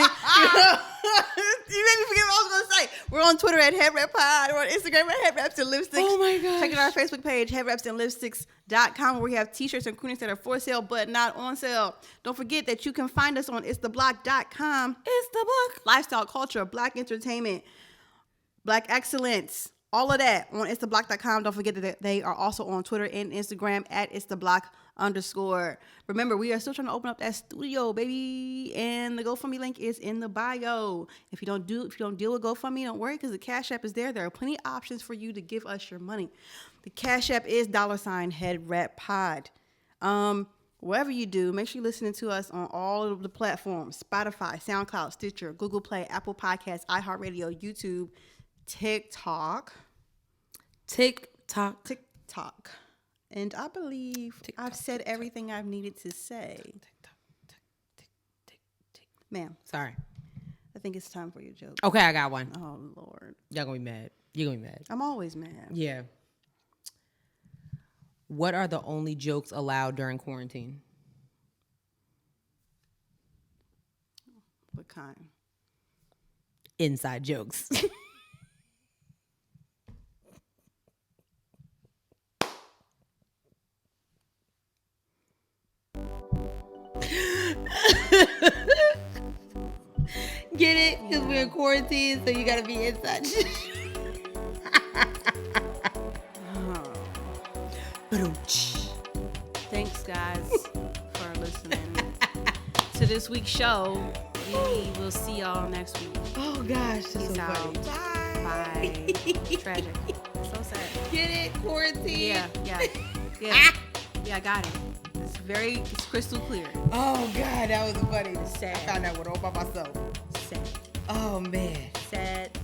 A: You made me forget what I was going to say. We're on Twitter at HeadWrappPod. We're on Instagram at Headwraps and Lipsticks.
B: Oh my gosh.
A: Check out our Facebook page, headwrapsandlipsticks.com, where we have t-shirts and crewneys that are for sale but not on sale. Don't forget that you can find us on itstheblock.com.
B: It's the Block.
A: Lifestyle, culture, Black entertainment, Black excellence. All of that on itstheblock.com. Don't forget that they are also on Twitter and Instagram at itstheblock_. Remember, we are still trying to open up that studio, baby, and the GoFundMe link is in the bio. If you don't deal with GoFundMe, don't worry, because the CashApp is there. There are plenty of options for you to give us your money. The CashApp is $HeadWrappPod. Whatever you do, make sure you're listening to us on all of the platforms: Spotify, SoundCloud, Stitcher, Google Play, Apple Podcasts, iHeartRadio, YouTube, TikTok. And I believe I've said everything I've needed to say. Ma'am.
B: Sorry.
A: I think it's time for your joke.
B: Okay, I got one.
A: Oh, Lord.
B: Y'all gonna be mad. You're gonna be mad.
A: I'm always mad.
B: Yeah. What are the only jokes allowed during quarantine?
A: What kind?
B: Inside jokes. Get it? Because we're in quarantine, so you gotta be inside.
A: Thanks, guys, for listening to this week's show. We will see y'all next week.
B: Oh gosh,
A: peace out. Bye. Tragic. So sad.
B: Get it? Quarantine.
A: Yeah. Yeah, I got it. It's crystal clear.
B: Oh God, that was funny.
A: Sad.
B: I found that one all by myself.
A: Sad.
B: Oh man.
A: Sad.